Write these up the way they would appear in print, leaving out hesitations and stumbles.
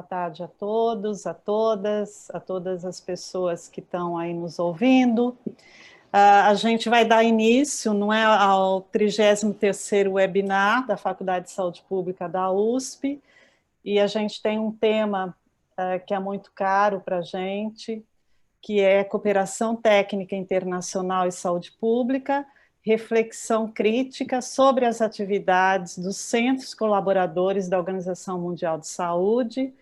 Boa tarde a todos, a todas as pessoas que estão aí nos ouvindo. A gente vai dar início, não é, ao 33º webinar da Faculdade de Saúde Pública da USP, e a gente tem um tema que é muito caro para a gente, que é Cooperação Técnica Internacional e Saúde Pública, reflexão crítica sobre as atividades dos centros colaboradores da Organização Mundial de Saúde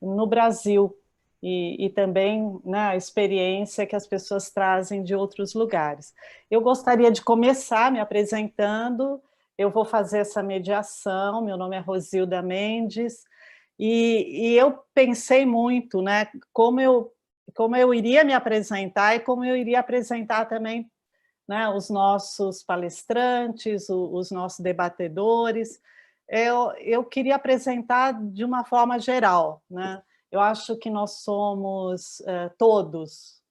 no Brasil, e também, né, a experiência que as pessoas trazem de outros lugares. Eu gostaria de começar me apresentando, eu vou fazer essa mediação, meu nome é Rosilda Mendes, e eu pensei muito, né, como eu iria me apresentar e como eu iria apresentar também, né, os nossos palestrantes, os nossos debatedores. Eu queria apresentar de uma forma geral, né? Eu acho que nós somos todos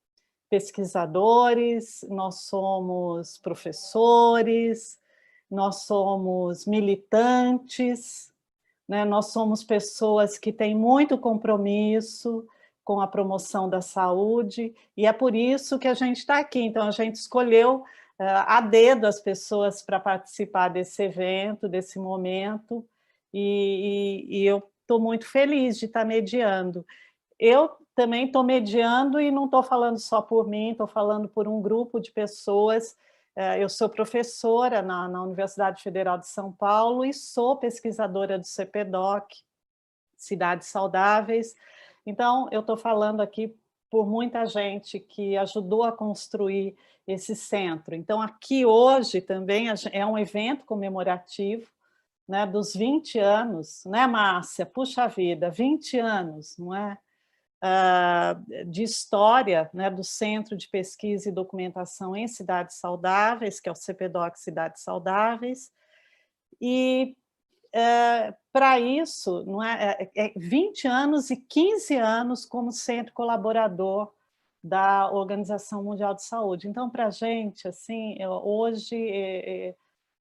pesquisadores, nós somos professores, nós somos militantes, né? Nós somos pessoas que têm muito compromisso com a promoção da saúde, e é por isso que a gente está aqui. Então, a gente escolheu a dedo as pessoas para participar desse evento, desse momento, e eu estou muito feliz de estar mediando. Eu também estou mediando e não estou falando só por mim, estou falando por um grupo de pessoas. Eu sou professora na Universidade Federal de São Paulo e sou pesquisadora do CPDOC, Cidades Saudáveis. Então, eu estou falando aqui por muita gente que ajudou a construir esse centro. Então, aqui hoje também é um evento comemorativo, né, dos 20 anos, né, Márcia? Puxa vida, 20 anos, não é? De história, né, do Centro de Pesquisa e Documentação em Cidades Saudáveis, que é o CPDOC Cidades Saudáveis, e para isso, não é 20 anos e 15 anos como centro colaborador da Organização Mundial de Saúde. Então, para a gente, assim, hoje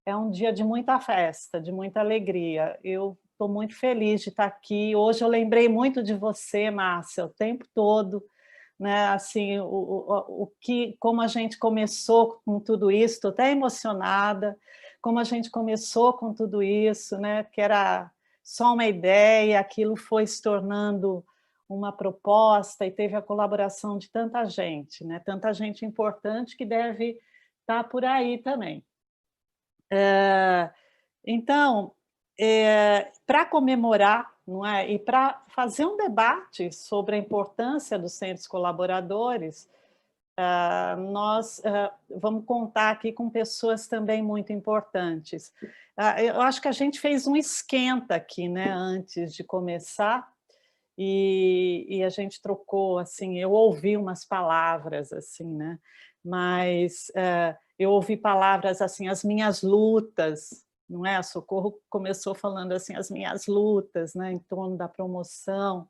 é um dia de muita festa, de muita alegria. Eu estou muito feliz de estar aqui. Hoje eu lembrei muito de você, Márcia, o tempo todo, né? Assim, como a gente começou com tudo isso, estou até emocionada, como a gente começou com tudo isso, né? Que era só uma ideia, aquilo foi se tornando uma proposta e teve a colaboração de tanta gente, né? Tanta gente importante que deve estar por aí também. Então, para comemorar, não é? E para fazer um debate sobre a importância dos centros colaboradores, nós vamos contar aqui com pessoas também muito importantes. Eu acho que a gente fez um esquenta aqui, né, antes de começar, e a gente trocou, assim, eu ouvi umas palavras, assim, né, mas eu ouvi palavras assim, as minhas lutas, não é? A Socorro começou falando assim, as minhas lutas, né, em torno da promoção,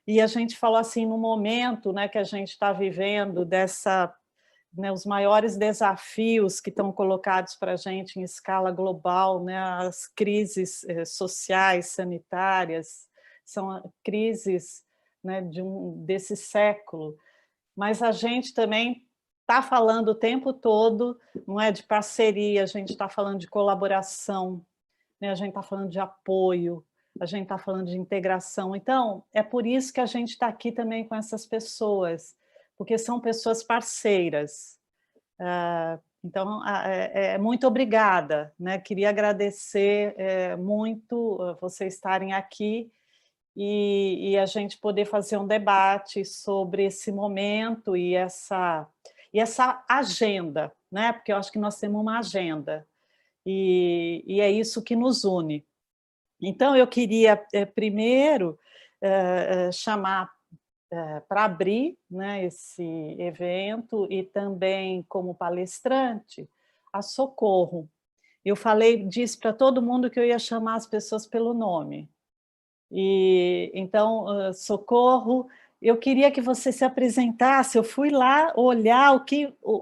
e a gente falou assim, no momento, né, que a gente está vivendo dessa, né, os maiores desafios que estão colocados para a gente em escala global, né, as crises sociais, sanitárias, são crises, né, desse século, mas a gente também está falando o tempo todo, não é, de parceria, a gente está falando de colaboração, né, a gente está falando de apoio, a gente está falando de integração. Então, é por isso que a gente está aqui também com essas pessoas, porque são pessoas parceiras. Então, muito obrigada, né? Queria agradecer muito vocês estarem aqui e a gente poder fazer um debate sobre esse momento e essa agenda, né? Porque eu acho que nós temos uma agenda e é isso que nos une. Então, eu queria primeiro chamar para abrir, né, esse evento e também como palestrante a Socorro. Eu disse para todo mundo que eu ia chamar as pessoas pelo nome. E então, Socorro eu queria que você se apresentasse. Eu fui lá olhar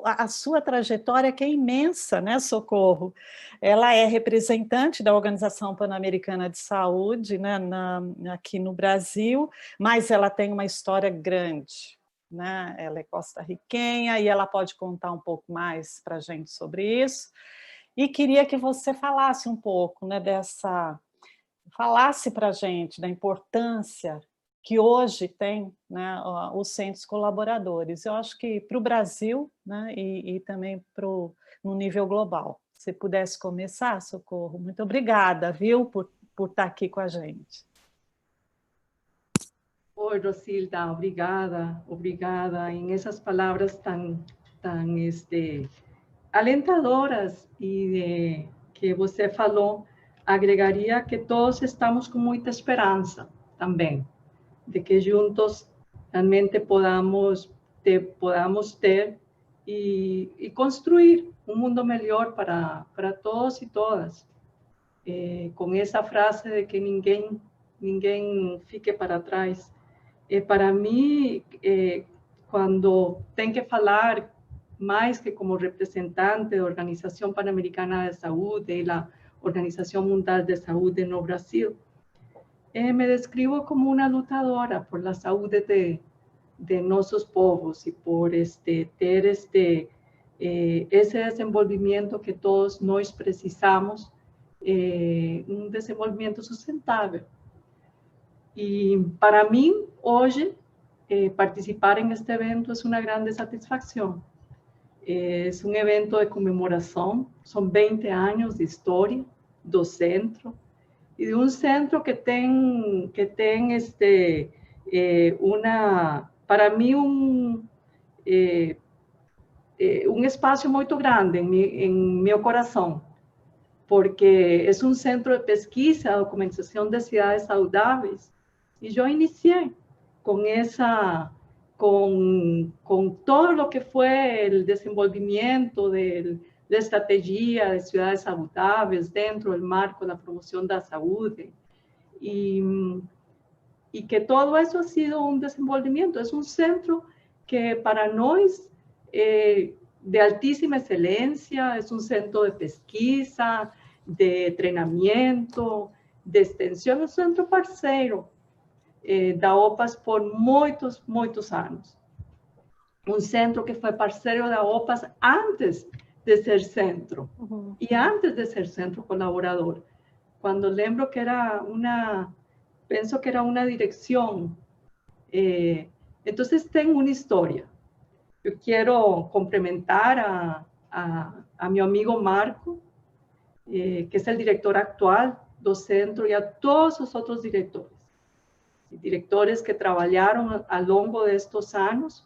a sua trajetória, que é imensa, né, Socorro? Ela é representante da Organização Pan-Americana de Saúde, né, aqui no Brasil, mas ela tem uma história grande, né? Ela é costarriquenha e ela pode contar um pouco mais para a gente sobre isso. E queria que você falasse um pouco, né, falasse para a gente da importância que hoje tem, né, os centros colaboradores. Eu acho que para o Brasil, né, e também no nível global. Se pudesse começar, Socorro, muito obrigada, viu, por estar aqui com a gente. Oi, Rosilda, obrigada em essas palavras tan alentadoras e que você falou. Agregaria que todos estamos com muita esperança também, de que juntos realmente podamos ter e construir um mundo melhor para todos e todas. Com essa frase de que ninguém fique para trás. Para mim, quando tem que falar mais que como representante da Organização Pan-Americana de Saúde e da Organização Mundial de Saúde no Brasil, me describo como uma lutadora por a saúde de nossos povos e por ter esse desenvolvimento que todos nós precisamos, um desenvolvimento sustentável. E para mim, hoje, participar en este evento es una grande satisfacción. Es un evento de conmemoración, son 20 años de historia do centro, y de un centro que ten para mí un espacio muy grande en mi corazón, porque es un centro de pesquisa, documentación de ciudades saludables. Y yo inicié con todo lo que fue el desenvolvimiento de la estrategia de ciudades saludables dentro del marco de la promoción de la salud. Y que todo eso ha sido un desenvolvimiento. Es un centro que para nosotros de altísima excelencia, es un centro de pesquisa, de entrenamiento, de extensión, es un centro parceiro da OPAS por muitos anos. Um centro que foi parceiro da OPAS antes de ser centro, e antes de ser centro colaborador. Quando lembro que penso que era uma direção. Então, tem uma história. Eu quero cumprimentar a meu amigo Marco, que é o diretor atual do centro, e a todos os outros diretores que trabalharam ao longo destes anos,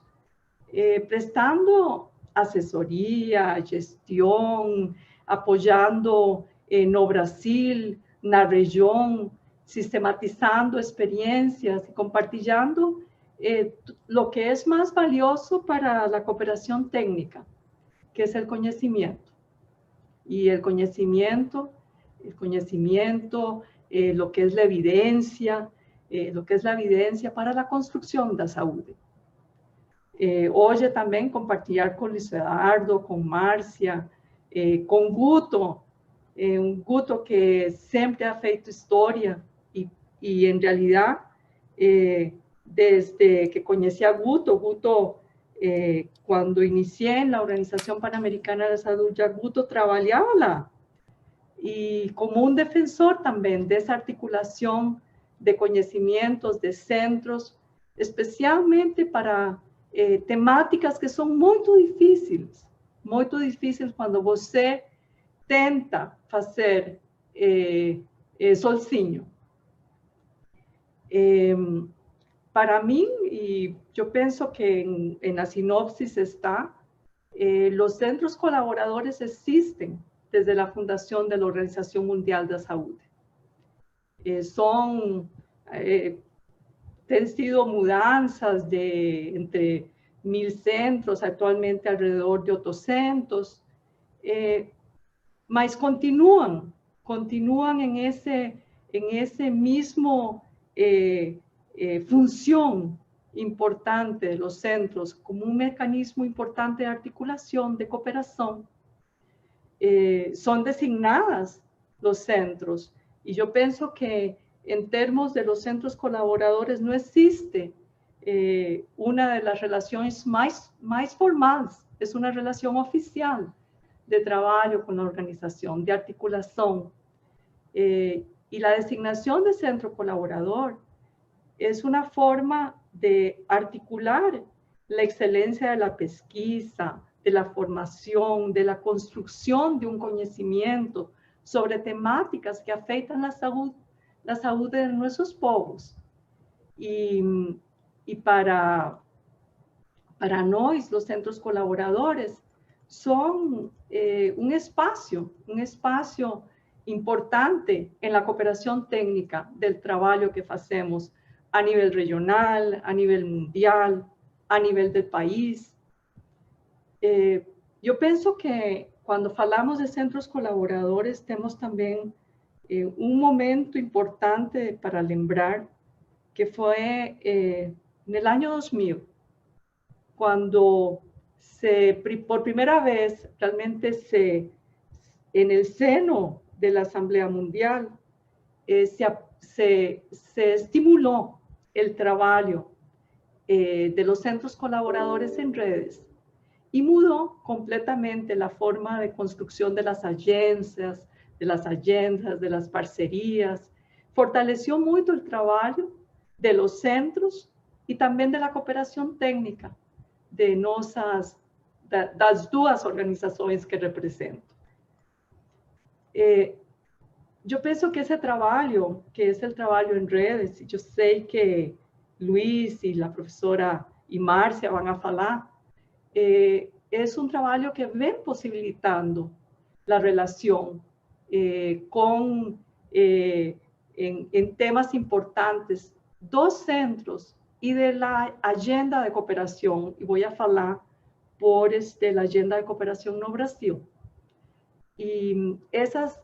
prestando assessoria, gestão, apoiando no Brasil, na região, sistematizando experiências e compartilhando lo que es más valioso para la cooperación técnica, que es el conocimiento. Y el conocimiento, lo que es la evidencia, para la construcción de la salud. Hoy también compartir con Luis Eduardo, con Márcia, con Guto, un Guto que siempre ha feito historia y en realidad, desde que conocí a Guto, cuando inicié en la Organización Panamericana de Salud, ya Guto trabajaba lá. Y como un defensor también de esa articulación de conocimientos, de centros, especialmente para temáticas que son muy difíciles cuando você tenta hacer sozinho. Para mí, y yo pienso que en la sinopsis está, los centros colaboradores existen desde la fundación de la Organización Mundial de la Salud. Han sido mudanzas entre 1000 centros, actualmente alrededor de 800, mas continúan en ese mismo función importante de los centros como un mecanismo importante de articulación, de cooperación. Son designadas los centros, y yo pienso que en términos de los centros colaboradores no existe una de las relaciones más formales, es una relación oficial de trabajo con la organización, de articulación. Y la designación de centro colaborador es una forma de articular la excelencia de la pesquisa, de la formación, de la construcción de un conocimiento sobre temáticas que afectan la salud de nuestros pueblos. Y para nosotros, los centros colaboradores, son un espacio importante en la cooperación técnica del trabajo que hacemos a nivel regional, a nivel mundial, a nivel del país. Yo pienso que cuando hablamos de centros colaboradores, tenemos también un momento importante para lembrar, que fue en el año 2000, cuando por primera vez realmente en el seno de la Asamblea Mundial se estimuló el trabajo de los centros colaboradores en redes y mudó completamente la forma de construcción de las agencias, de las parcerías. Fortaleció mucho el trabajo de los centros y también de la cooperación técnica de das duas organizaciones que represento. Yo pienso que ese trabajo, que es el trabajo en redes, y yo sé que Luis y la profesora y Marcia van a hablar, es un trabajo que ven posibilitando la relación en temas importantes dos centros y de la agenda de cooperación, y voy a hablar por la agenda de cooperación no Brasil. Y esas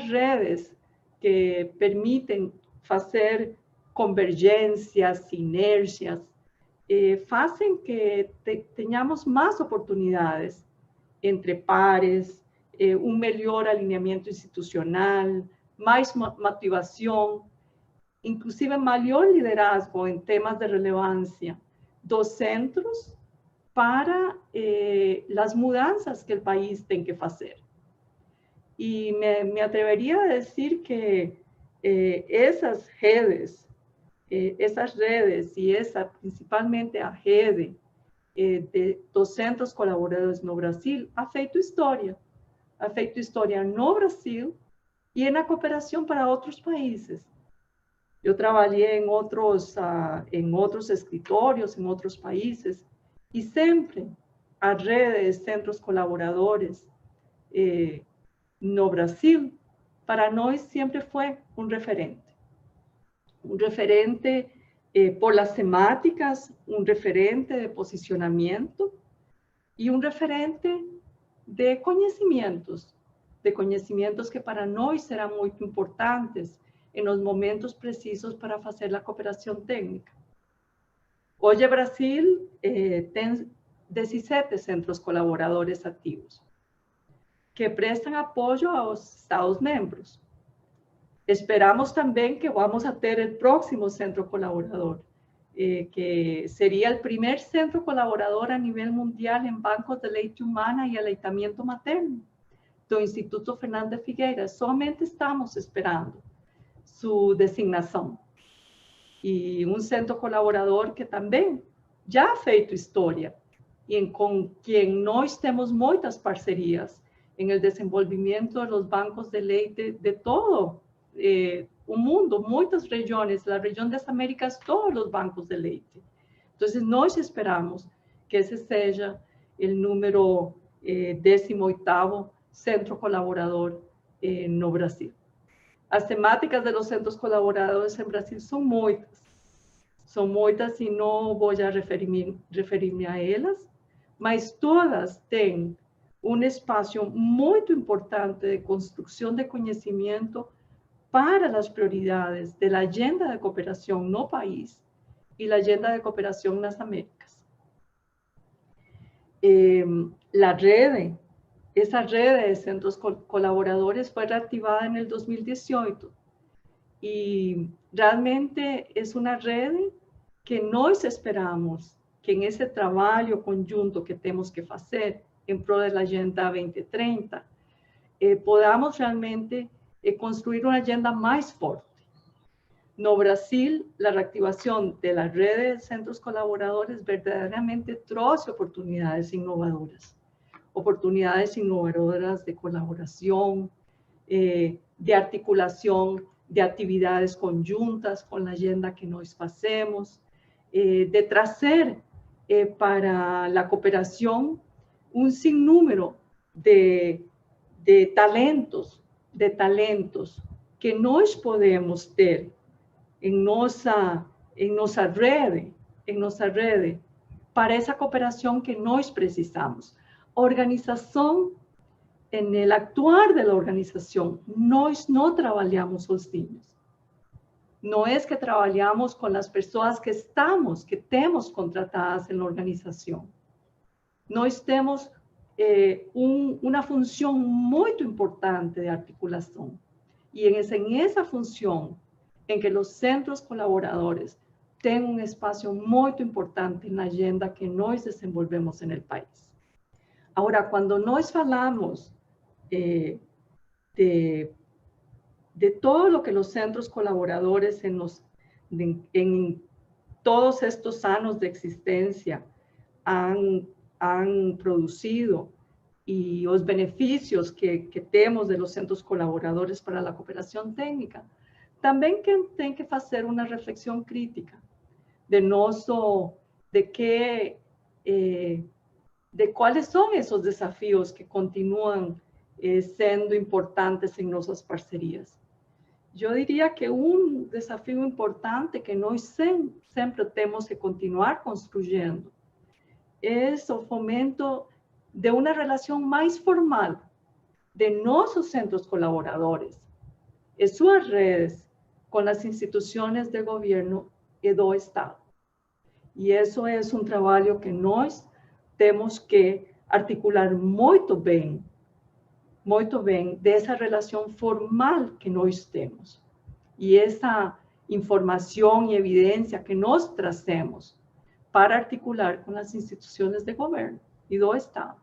redes que permiten hacer convergencias, sinergias, hacen que tengamos más oportunidades entre pares, un mejor alineamiento institucional, más motivación, inclusive mayor liderazgo en temas de relevancia dos centros para las mudanzas que el país tiene que hacer. Y me atrevería a decir que esas redes y principalmente a rede de dos centros colaboradores no Brasil ha feito história no Brasil y en la cooperación para otros países. Yo trabajé en otros escritorios, en otros países, y siempre a redes, centros colaboradores no Brasil, para nosotros siempre fue un referente por las temáticas, un referente de posicionamiento y un referente de conocimientos que para nosotros serán muy importantes en los momentos precisos para hacer la cooperación técnica. Hoy Brasil tiene 17 centros colaboradores activos que prestan apoyo a los Estados miembros. Esperamos también que vamos a tener el próximo centro colaborador, que sería el primer centro colaborador a nivel mundial en bancos de leite humana y aleitamiento materno do Instituto Fernando de Figueira. Solamente estamos esperando su designación. Y un centro colaborador que también ya ha feito historia y con quien nós temos muchas parcerías en el desenvolvimiento de los bancos de leite de todo o mundo, muitas regiones, la región de las Américas, todos los bancos de leite. Entonces, nós esperamos que ese seja el número 18º centro colaborador no Brasil. As temáticas de los centros colaboradores en Brasil son muitas y no voy a referirme a ellas, mas todas tienen un espacio muy importante de construcción de conocimiento para las prioridades de la agenda de cooperación no país y la Agenda de Cooperación en las Américas. La red, esa red de centros colaboradores fue reactivada en el 2018 y realmente es una red que nós esperamos que en ese trabajo conjunto que tenemos que hacer en pro de la Agenda 2030, podamos realmente construir una agenda más fuerte. No Brasil, la reactivación de la red de centros colaboradores verdaderamente trae oportunidades innovadoras de colaboración, de articulación, de actividades conjuntas con la agenda que nos hacemos, de traer para la cooperación un sinnúmero de talentos que nós podemos ter en nuestra red para esa cooperación que nós precisamos. Organización, en el actuar de la organización, nós no trabajamos sozinhos. No es que trabajamos con las personas que tenemos contratadas en la organización. Nós temos una función muy importante de articulación. Y en esa función, en que los centros colaboradores tienen un espacio muy importante en la agenda que nos desenvolvemos en el país. Ahora, cuando nos hablamos de todo lo que los centros colaboradores en todos estos años de existencia han producido y los beneficios que tenemos de los centros colaboradores para la cooperación técnica, también tem que hacer una reflexión crítica de cuáles son esos desafíos que continúan siendo importantes en nuestras parcerías. Yo diría que un desafío importante que nós siempre tenemos que continuar construyendo es el fomento de una relación más formal de nuestros centros colaboradores y sus redes con las instituciones de gobierno y do Estado. Y eso es un trabajo que nós tenemos que articular muy bien de esa relación formal que nós temos. Y esa información y evidencia que nos tracemos para articular con las instituciones de gobierno y do Estado.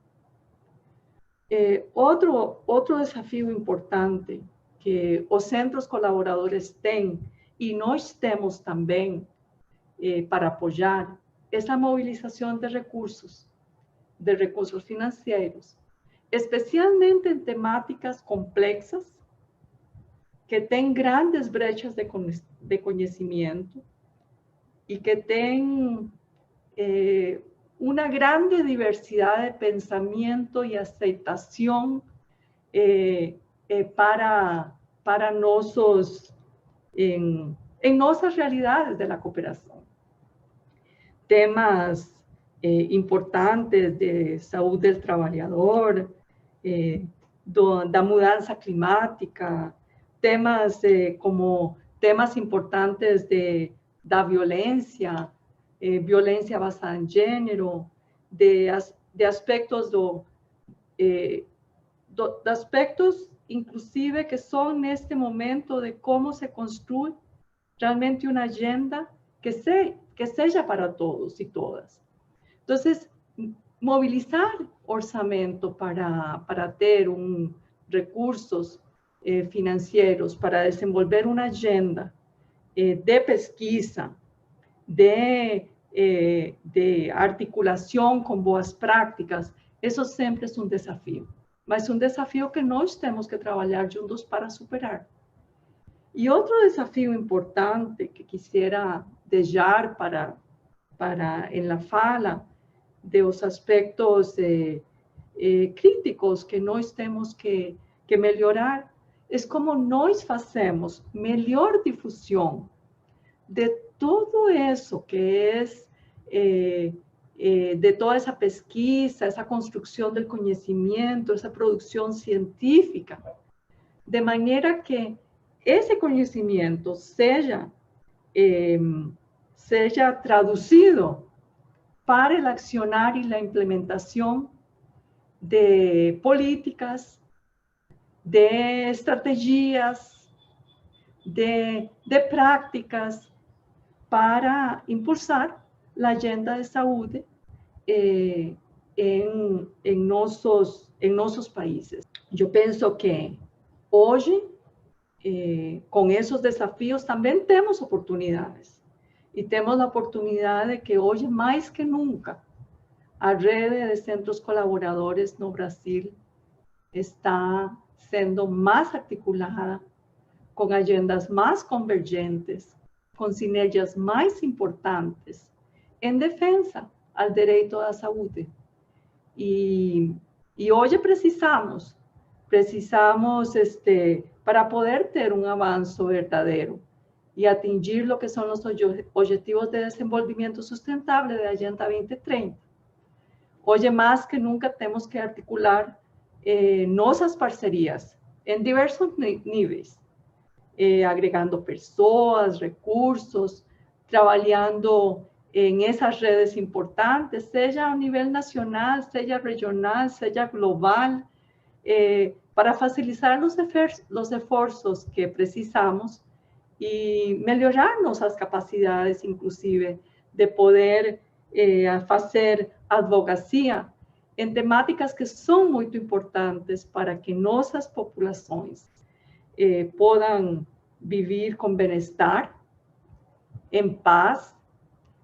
Otro desafío importante que los centros colaboradores tienen y nós temos también para apoyar es la movilización de recursos financieros, especialmente en temáticas complexas que tienen grandes brechas de conocimiento y que tienen una grande diversidad de pensamiento y aceptación para nosotros en nuestras realidades de la cooperación. Temas importantes de salud del trabajador, da mudanza climática, temas como temas importantes da violencia, violencia basada en género, de aspectos de aspectos inclusive que son en este momento de cómo se construye realmente una agenda que sea para todos y todas. Entonces, movilizar orçamento para ter recursos financieros para desenvolver una agenda de pesquisa, de articulación con boas prácticas, eso siempre es un desafío. Mas un desafío que nós temos que trabajar juntos para superar. Y otro desafío importante que quisiera dejar para en la fala de los aspectos críticos que nós temos que melhorar es como nós hacemos mejor difusión de todo eso que es de toda esa pesquisa, esa construcción del conocimiento, esa producción científica, de manera que ese conocimiento sea seja traducido para el accionar y la implementación de políticas, de estrategias, de prácticas para impulsar a agenda de saúde em nossos países. Eu penso que hoje, com esses desafios, também temos oportunidades. E temos a oportunidade de que hoje, mais que nunca, a rede de centros colaboradores no Brasil está sendo mais articulada, com agendas mais convergentes, com sinergias mais importantes, em defesa ao direito à saúde. E hoje precisamos, para poder ter um avanço verdadeiro e atingir o que são os objetivos de desenvolvimento sustentável da Agenda 2030. Hoje, mais que nunca, temos que articular nossas parcerias em diversos níveis, agregando pessoas, recursos, trabalhando em essas redes importantes, seja a nível nacional, seja regional, seja global, para facilitar os esforços que precisamos e melhorar nossas capacidades, inclusive, de poder fazer advocacia em temáticas que são muito importantes para que nossas populações possam viver com bem-estar, em paz,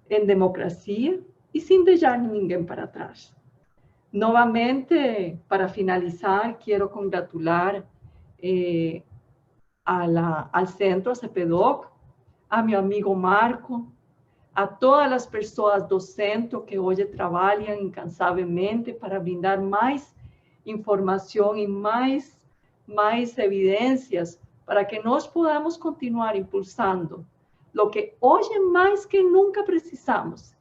em democracia e sem deixar ninguém para trás. Novamente, para finalizar, quero congratular ao Centro CPDOC, a meu amigo Marco, a todas as pessoas do centro que hoje trabalham incansavelmente para brindar mais informação e mais evidências para que nós podamos continuar impulsando o que hoje mais que nunca precisamos,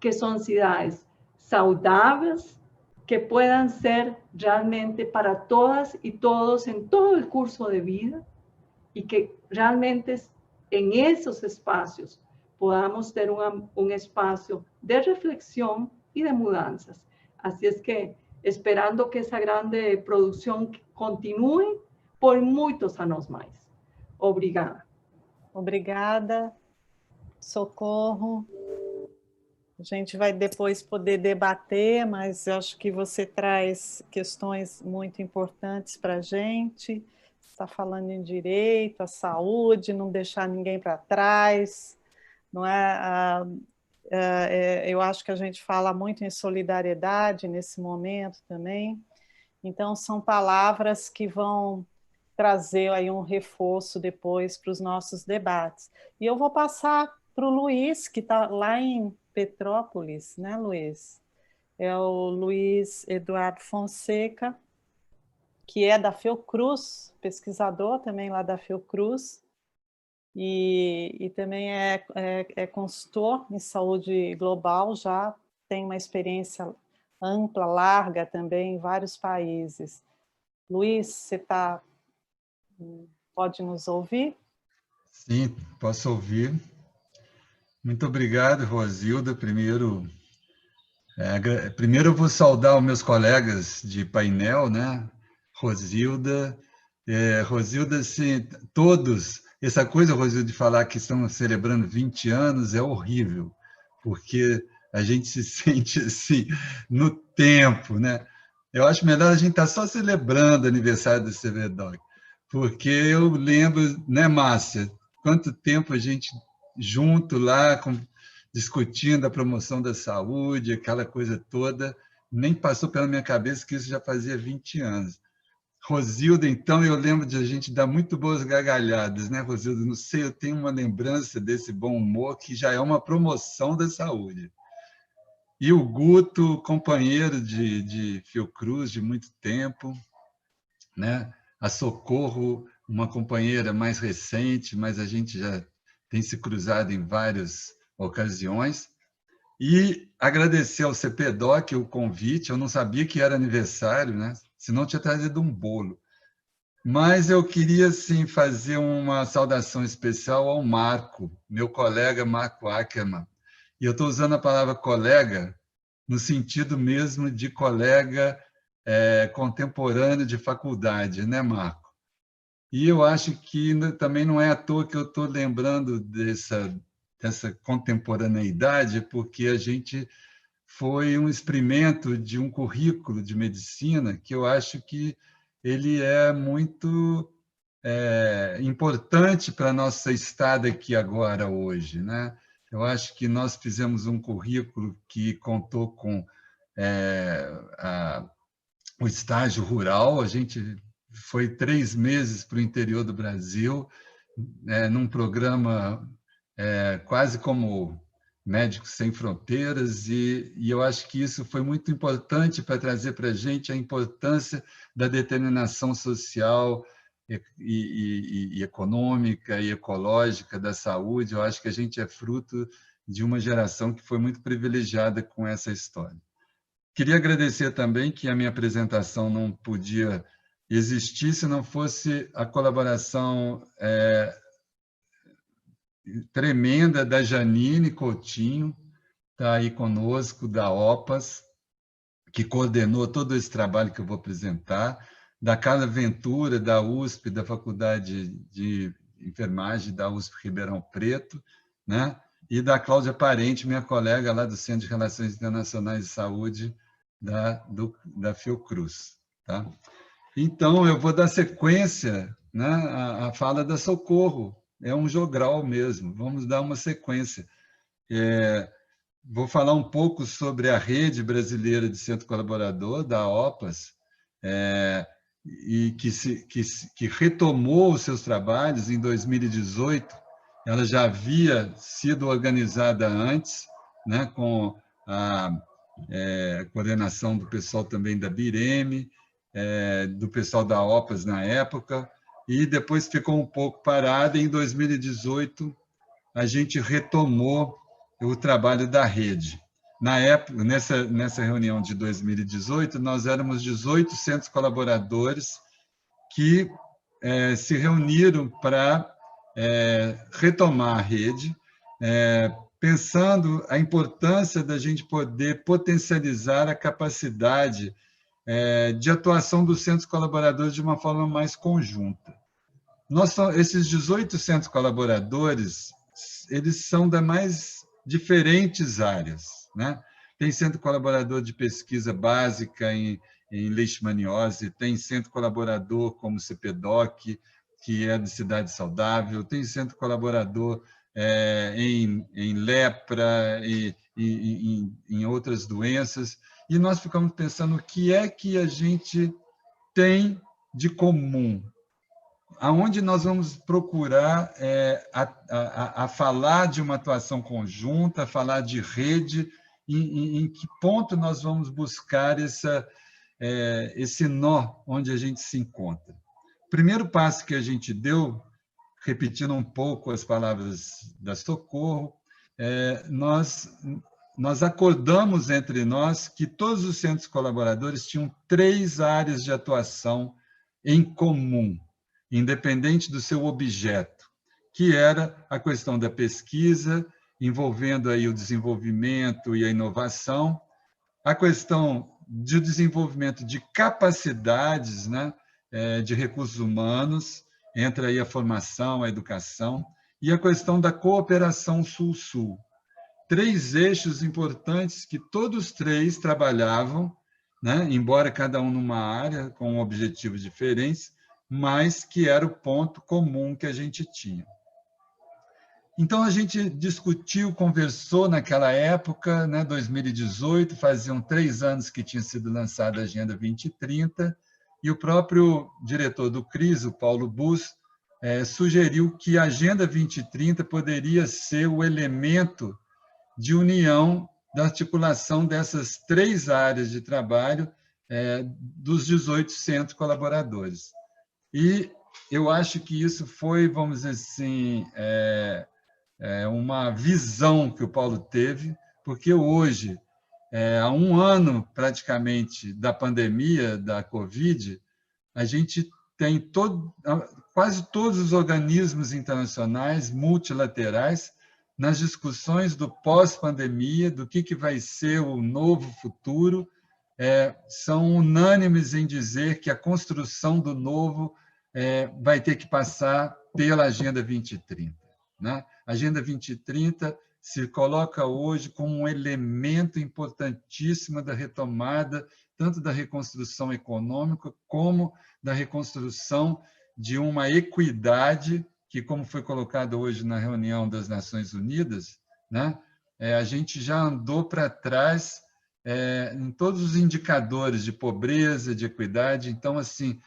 que são cidades saudáveis, que puedan ser realmente para todas y todos en todo el curso de vida y que realmente en esos espacios podamos ter un espacio de reflexión y de mudanzas. Así es que esperando que esa grande producción continue por muitos anos mais. Obrigada. Obrigada, Socorro. A gente vai depois poder debater, mas eu acho que você traz questões muito importantes para a gente. Está falando em direito, a saúde, não deixar ninguém para trás, não é? Eu acho que a gente fala muito em solidariedade nesse momento também. Então, são palavras que vão trazer aí um reforço depois para os nossos debates. E eu vou passar para o Luiz, que está lá em Petrópolis, né, Luiz? É o Luiz Eduardo Fonseca, que é da Fiocruz, pesquisador também lá da Fiocruz, e também é consultor em saúde global, já tem uma experiência ampla, larga também em vários países. Luiz, você pode nos ouvir? Sim, posso ouvir. Muito obrigado, Rosilda. Primeiro eu vou saudar os meus colegas de painel, né? Rosilda, assim, todos. Essa coisa, Rosilda, de falar que estão celebrando 20 anos é horrível, porque a gente se sente assim no tempo, né? Eu acho melhor a gente estar só celebrando o aniversário do CPDOC, porque eu lembro, né, Márcia, quanto tempo a gente junto lá, discutindo a promoção da saúde, aquela coisa toda, nem passou pela minha cabeça que isso já fazia 20 anos. Rosilda, então, eu lembro de a gente dar muito boas gargalhadas, né, Rosilda? Não sei, eu tenho uma lembrança desse bom humor que já é uma promoção da saúde. E o Guto, companheiro de Fiocruz de muito tempo, né? A Socorro, uma companheira mais recente, mas a gente já tem se cruzado em várias ocasiões. E agradecer ao CPDOC o convite, eu não sabia que era aniversário, né? Senão tinha trazido um bolo. Mas eu queria, sim, fazer uma saudação especial ao Marco, meu colega Marco Ackermann. E eu estou usando a palavra colega no sentido mesmo de colega contemporâneo de faculdade, né, Marco? E eu acho que também não é à toa que eu estou lembrando dessa contemporaneidade, porque a gente foi um experimento de um currículo de medicina que eu acho que ele é muito importante para a nossa estada aqui agora, hoje, né? Eu acho que nós fizemos um currículo que contou com o estágio rural, a gente foi 3 meses para o interior do Brasil, num programa quase como Médicos Sem Fronteiras, e eu acho que isso foi muito importante para trazer para a gente a importância da determinação social e econômica e ecológica da saúde. Eu acho que a gente é fruto de uma geração que foi muito privilegiada com essa história. Queria agradecer também que a minha apresentação não podia existir se não fosse a colaboração tremenda da Janine Coutinho, está aí conosco, da OPAS, que coordenou todo esse trabalho que eu vou apresentar, da Carla Ventura, da USP, da Faculdade de Enfermagem da USP Ribeirão Preto, né? E da Cláudia Parente, minha colega lá do Centro de Relações Internacionais de Saúde da Fiocruz. Tá? Então, eu vou dar sequência, né, à fala da Socorro. É um jogral mesmo, vamos dar uma sequência. Vou falar um pouco sobre a Rede Brasileira de Centro Colaborador, da OPAS, e que retomou os seus trabalhos em 2018. Ela já havia sido organizada antes, né, com a coordenação do pessoal também da BIREME, do pessoal da OPAS na época, e depois ficou um pouco parada. Em 2018, a gente retomou o trabalho da rede. Na época, nessa reunião de 2018, nós éramos 18 centros colaboradores que se reuniram para retomar a rede, pensando a importância da gente poder potencializar a capacidade de atuação dos centros colaboradores de uma forma mais conjunta. Esses 18 centros colaboradores, eles são das mais diferentes áreas, né? Tem centro colaborador de pesquisa básica em leishmaniose, tem centro colaborador como CPDOC, que é de cidade saudável, tem centro colaborador em lepra e em outras doenças, e nós ficamos pensando o que é que a gente tem de comum, aonde nós vamos procurar a falar de uma atuação conjunta, a falar de rede, em que ponto nós vamos buscar esse nó onde a gente se encontra. O primeiro passo que a gente deu, repetindo um pouco as palavras da Socorro, nós acordamos entre nós que todos os centros colaboradores tinham 3 áreas de atuação em comum, independente do seu objeto, que era a questão da pesquisa, envolvendo aí o desenvolvimento e a inovação, a questão do desenvolvimento de capacidades, né, de recursos humanos, entra aí a formação, a educação, e a questão da cooperação Sul-Sul. 3 eixos importantes que todos 3 trabalhavam, né, embora cada um numa área, com objetivos diferentes, mas que era o ponto comum que a gente tinha. Então, a gente discutiu, conversou naquela época, né, 2018, faziam 3 anos que tinha sido lançada a Agenda 2030, e o próprio diretor do CRIS, o Paulo Bus, sugeriu que a Agenda 2030 poderia ser o elemento de união da articulação dessas 3 áreas de trabalho dos 18 centros colaboradores. E eu acho que isso foi, vamos dizer assim, uma visão que o Paulo teve, porque hoje, há 1 ano praticamente da pandemia da Covid, a gente tem quase todos os organismos internacionais multilaterais nas discussões do pós-pandemia, do que vai ser o novo futuro, são unânimes em dizer que a construção do novo vai ter que passar pela Agenda 2030. Né? A Agenda 2030 se coloca hoje como um elemento importantíssimo da retomada, tanto da reconstrução econômica, como da reconstrução de uma equidade que, como foi colocado hoje na reunião das Nações Unidas, né, a gente já andou para trás em todos os indicadores de pobreza, de equidade. Então, assim,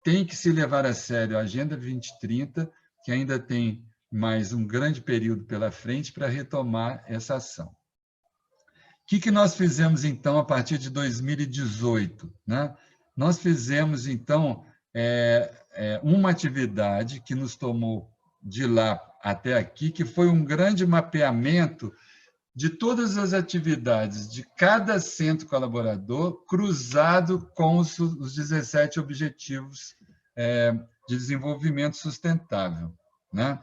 tem que se levar a sério a Agenda 2030, que ainda tem mais um grande período pela frente para retomar essa ação. O que nós fizemos, então, a partir de 2018? Né? Nós fizemos, então, uma atividade que nos tomou de lá até aqui, que foi um grande mapeamento de todas as atividades de cada centro colaborador, cruzado com os 17 Objetivos de Desenvolvimento Sustentável, né?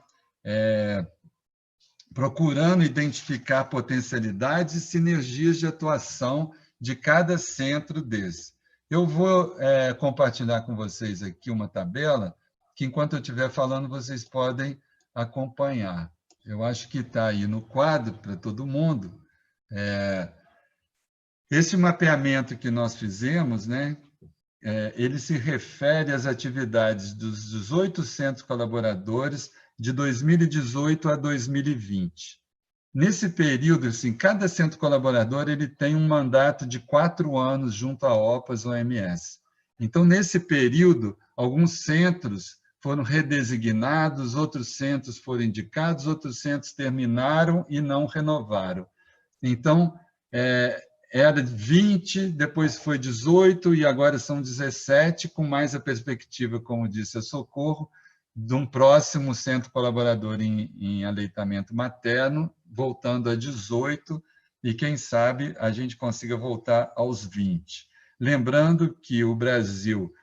Procurando identificar potencialidades e sinergias de atuação de cada centro desse. Eu vou compartilhar com vocês aqui uma tabela que, enquanto eu estiver falando, vocês podem acompanhar. Eu acho que está aí no quadro para todo mundo. Esse mapeamento que nós fizemos, né, ele se refere às atividades dos 18 centros colaboradores de 2018 a 2020. Nesse período, assim, cada centro colaborador ele tem um mandato de 4 anos junto à OPAS-OMS. Então, nesse período, alguns centros foram redesignados, outros centros foram indicados, outros centros terminaram e não renovaram. Então, era 20, depois foi 18 e agora são 17, com mais a perspectiva, como disse a Socorro, de um próximo centro colaborador em aleitamento materno, voltando a 18, e quem sabe a gente consiga voltar aos 20. Lembrando que o Brasil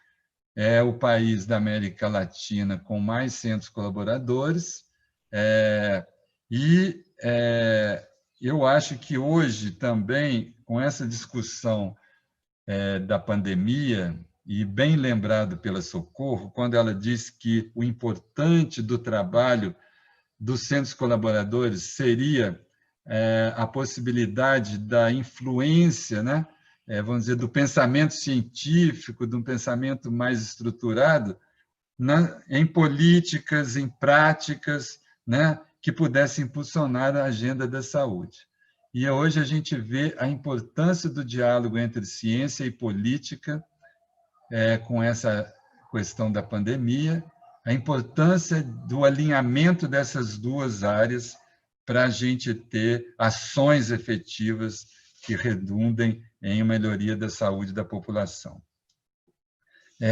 é o país da América Latina com mais centros colaboradores, eu acho que hoje também, com essa discussão da pandemia, e bem lembrado pela Socorro, quando ela diz que o importante do trabalho dos centros colaboradores seria a possibilidade da influência, né? Vamos dizer, do pensamento científico, de um pensamento mais estruturado, em políticas, em práticas, né? Que pudessem impulsionar a agenda da saúde. E hoje a gente vê a importância do diálogo entre ciência e política, com essa questão da pandemia, a importância do alinhamento dessas duas áreas para a gente ter ações efetivas que redundem em uma melhoria da saúde da população.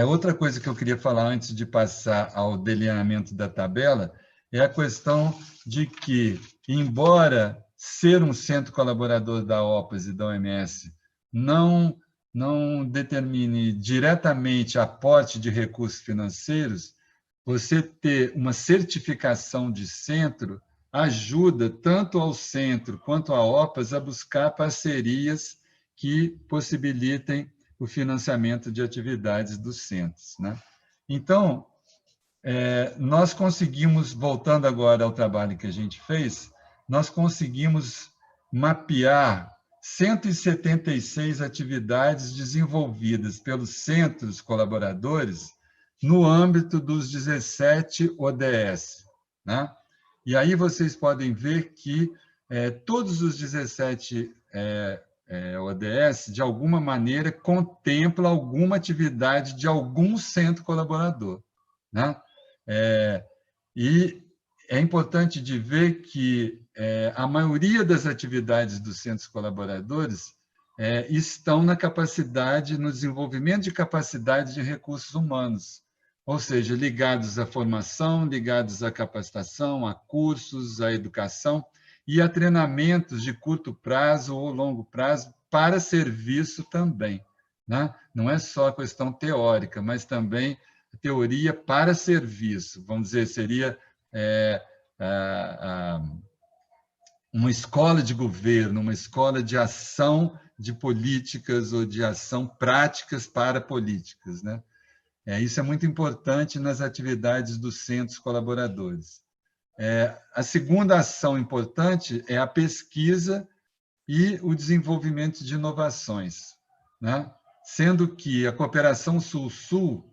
Outra coisa que eu queria falar antes de passar ao delineamento da tabela é a questão de que, embora ser um centro colaborador da OPAS e da OMS não determine diretamente aporte de recursos financeiros, você ter uma certificação de centro ajuda tanto ao centro quanto à OPAS a buscar parcerias que possibilitem o financiamento de atividades dos centros, né? Então, nós conseguimos, voltando agora ao trabalho que a gente fez, nós conseguimos mapear 176 atividades desenvolvidas pelos centros colaboradores no âmbito dos 17 ODS. Né? E aí vocês podem ver que todos os 17 ODS, de alguma maneira, contemplam alguma atividade de algum centro colaborador. Né? E é importante de ver que a maioria das atividades dos centros colaboradores estão na capacidade, no desenvolvimento de capacidade de recursos humanos, ou seja, ligados à formação, ligados à capacitação, a cursos, à educação e a treinamentos de curto prazo ou longo prazo para serviço também. Né? Não é só a questão teórica, mas também teoria para serviço, vamos dizer, seria uma escola de governo, uma escola de ação de políticas ou de ação práticas para políticas, né? Isso é muito importante nas atividades dos centros colaboradores. A segunda ação importante é a pesquisa e o desenvolvimento de inovações, né? Sendo que a cooperação Sul-Sul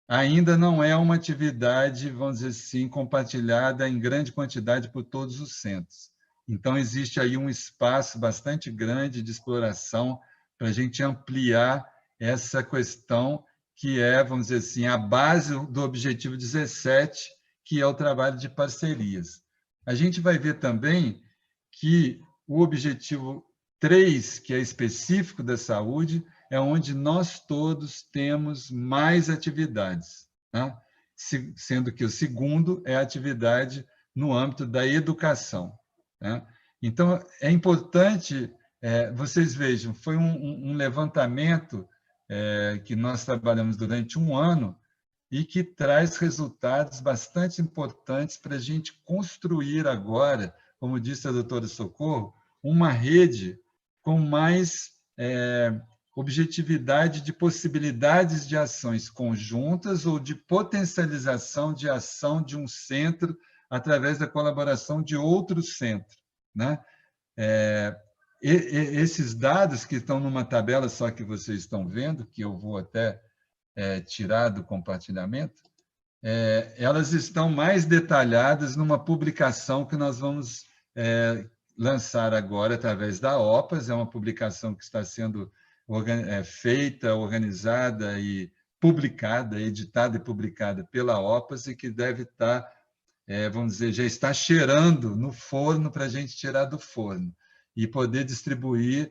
ainda não é uma atividade, vamos dizer assim, compartilhada em grande quantidade por todos os centros. Então, existe aí um espaço bastante grande de exploração para a gente ampliar essa questão que é, vamos dizer assim, a base do objetivo 17, que é o trabalho de parcerias. A gente vai ver também que o objetivo 3, que é específico da saúde, é onde nós todos temos mais atividades, né? Sendo que o segundo é a atividade no âmbito da educação, né? Então, é importante, vocês vejam, foi um levantamento que nós trabalhamos durante um ano e que traz resultados bastante importantes para a gente construir agora, como disse a doutora Socorro, uma rede com mais objetividade de possibilidades de ações conjuntas ou de potencialização de ação de um centro através da colaboração de outro centro, né? Esses dados que estão numa tabela só que vocês estão vendo, que eu vou até tirar do compartilhamento, elas estão mais detalhadas numa publicação que nós vamos lançar agora através da OPAS, é uma publicação que está sendo feita, organizada e publicada, editada e publicada pela OPAS e que deve estar, vamos dizer, já está cheirando no forno para a gente tirar do forno e poder distribuir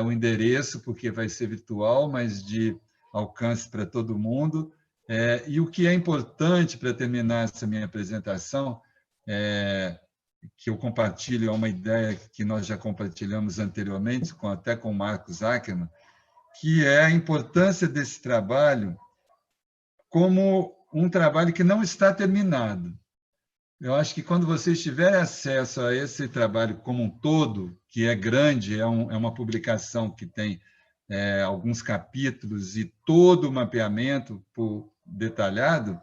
o endereço, porque vai ser virtual, mas de alcance para todo mundo. E o que é importante para terminar essa minha apresentação, que eu compartilho, é uma ideia que nós já compartilhamos anteriormente, até com o Marcos Ackermann, que é a importância desse trabalho como um trabalho que não está terminado. Eu acho que quando vocês tiverem acesso a esse trabalho como um todo, que é grande, é uma publicação que tem alguns capítulos e todo o mapeamento detalhado,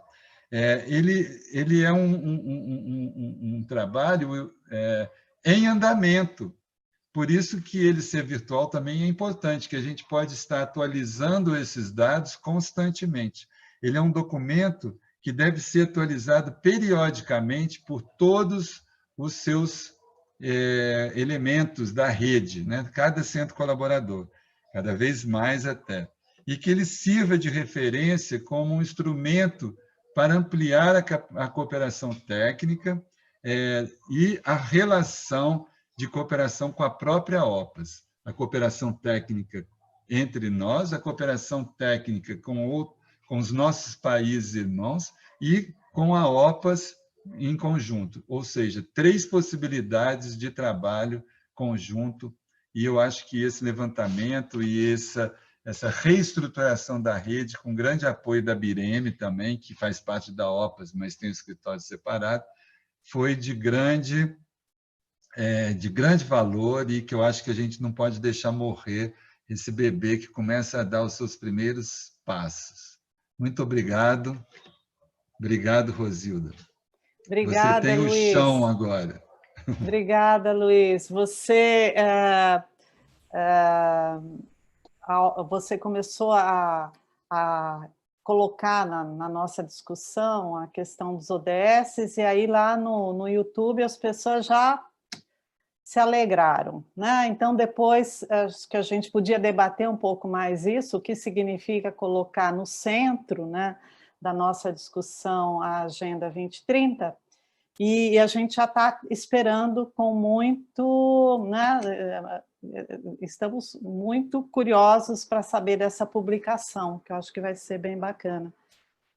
ele é um trabalho em andamento. Por isso que ele ser virtual também é importante, que a gente pode estar atualizando esses dados constantemente. Ele é um documento que deve ser atualizado periodicamente por todos os seus elementos da rede, né? Cada centro colaborador, cada vez mais até. E que ele sirva de referência como um instrumento para ampliar a cooperação técnica e a relação de cooperação com a própria OPAS. A cooperação técnica entre nós, a cooperação técnica com os nossos países irmãos e com a OPAS em conjunto, ou seja, 3 possibilidades de trabalho conjunto, e eu acho que esse levantamento e essa reestruturação da rede, com grande apoio da BIREM também, que faz parte da OPAS, mas tem um escritório separado, foi de grande valor e que eu acho que a gente não pode deixar morrer esse bebê que começa a dar os seus primeiros passos. Muito obrigado. Obrigado, Rosilda. Obrigada, você tem Luiz. O chão agora. Obrigada, Luiz. Você começou a colocar na nossa discussão a questão dos ODS, e aí lá no YouTube as pessoas já se alegraram, né? Então, depois, acho que a gente podia debater um pouco mais isso, o que significa colocar no centro, né, da nossa discussão a Agenda 2030, e a gente já está esperando com muito, né, estamos muito curiosos para saber dessa publicação, que eu acho que vai ser bem bacana.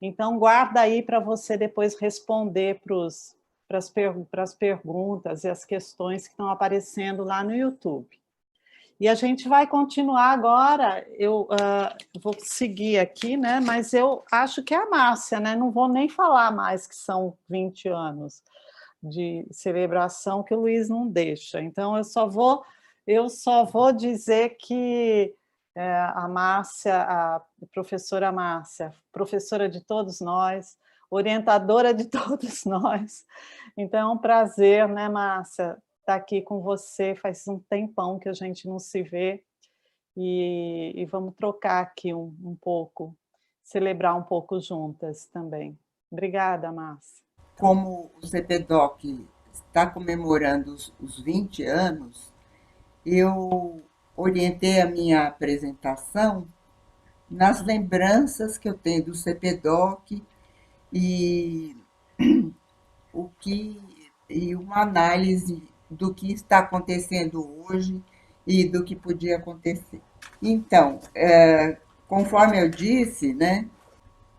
Então, guarda aí para você depois responder para as perguntas e as questões que estão aparecendo lá no YouTube. E a gente vai continuar agora, eu vou seguir aqui, né? Mas eu acho que é a Márcia, né? Não vou nem falar mais que são 20 anos de celebração que o Luiz não deixa. Então, eu só vou dizer que a Márcia, a professora Márcia, professora de todos nós, orientadora de todos nós. Então, é um prazer, né, Márcia, estar aqui com você. Faz um tempão que a gente não se vê e vamos trocar aqui um pouco, celebrar um pouco juntas também. Obrigada, Márcia. Como o CPDOC está comemorando os 20 anos, eu orientei a minha apresentação nas lembranças que eu tenho do CPDOC e e uma análise do que está acontecendo hoje e do que podia acontecer. Então, conforme eu disse, né,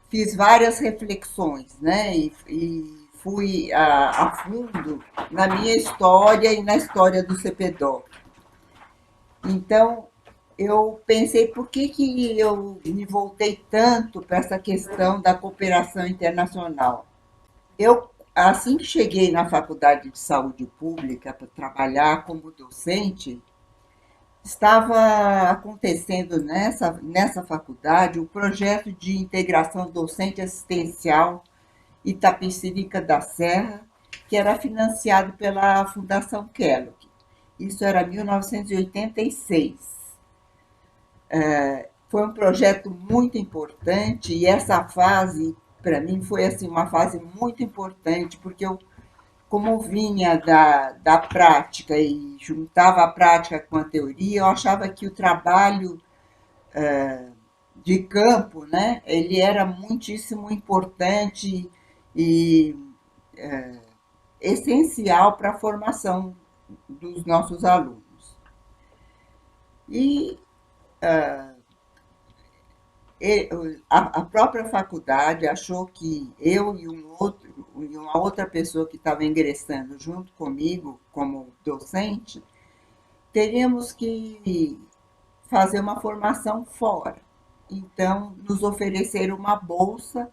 fiz várias reflexões, né, e fui a fundo na minha história e na história do CPDOC. Então, eu pensei por que eu me voltei tanto para essa questão da cooperação internacional. Eu, assim que cheguei na Faculdade de Saúde Pública para trabalhar como docente, estava acontecendo nessa faculdade o projeto de integração docente assistencial Itapecerica da Serra, que era financiado pela Fundação Kellogg. Isso era 1986. Foi um projeto muito importante e essa fase, para mim, foi assim, uma fase muito importante, porque eu, como vinha da prática e juntava a prática com a teoria, eu achava que o trabalho de campo, né, ele era muitíssimo importante e essencial para a formação dos nossos alunos. E a própria faculdade achou que eu e uma outra pessoa que estava ingressando junto comigo como docente, teríamos que fazer uma formação fora. Então, nos ofereceram uma bolsa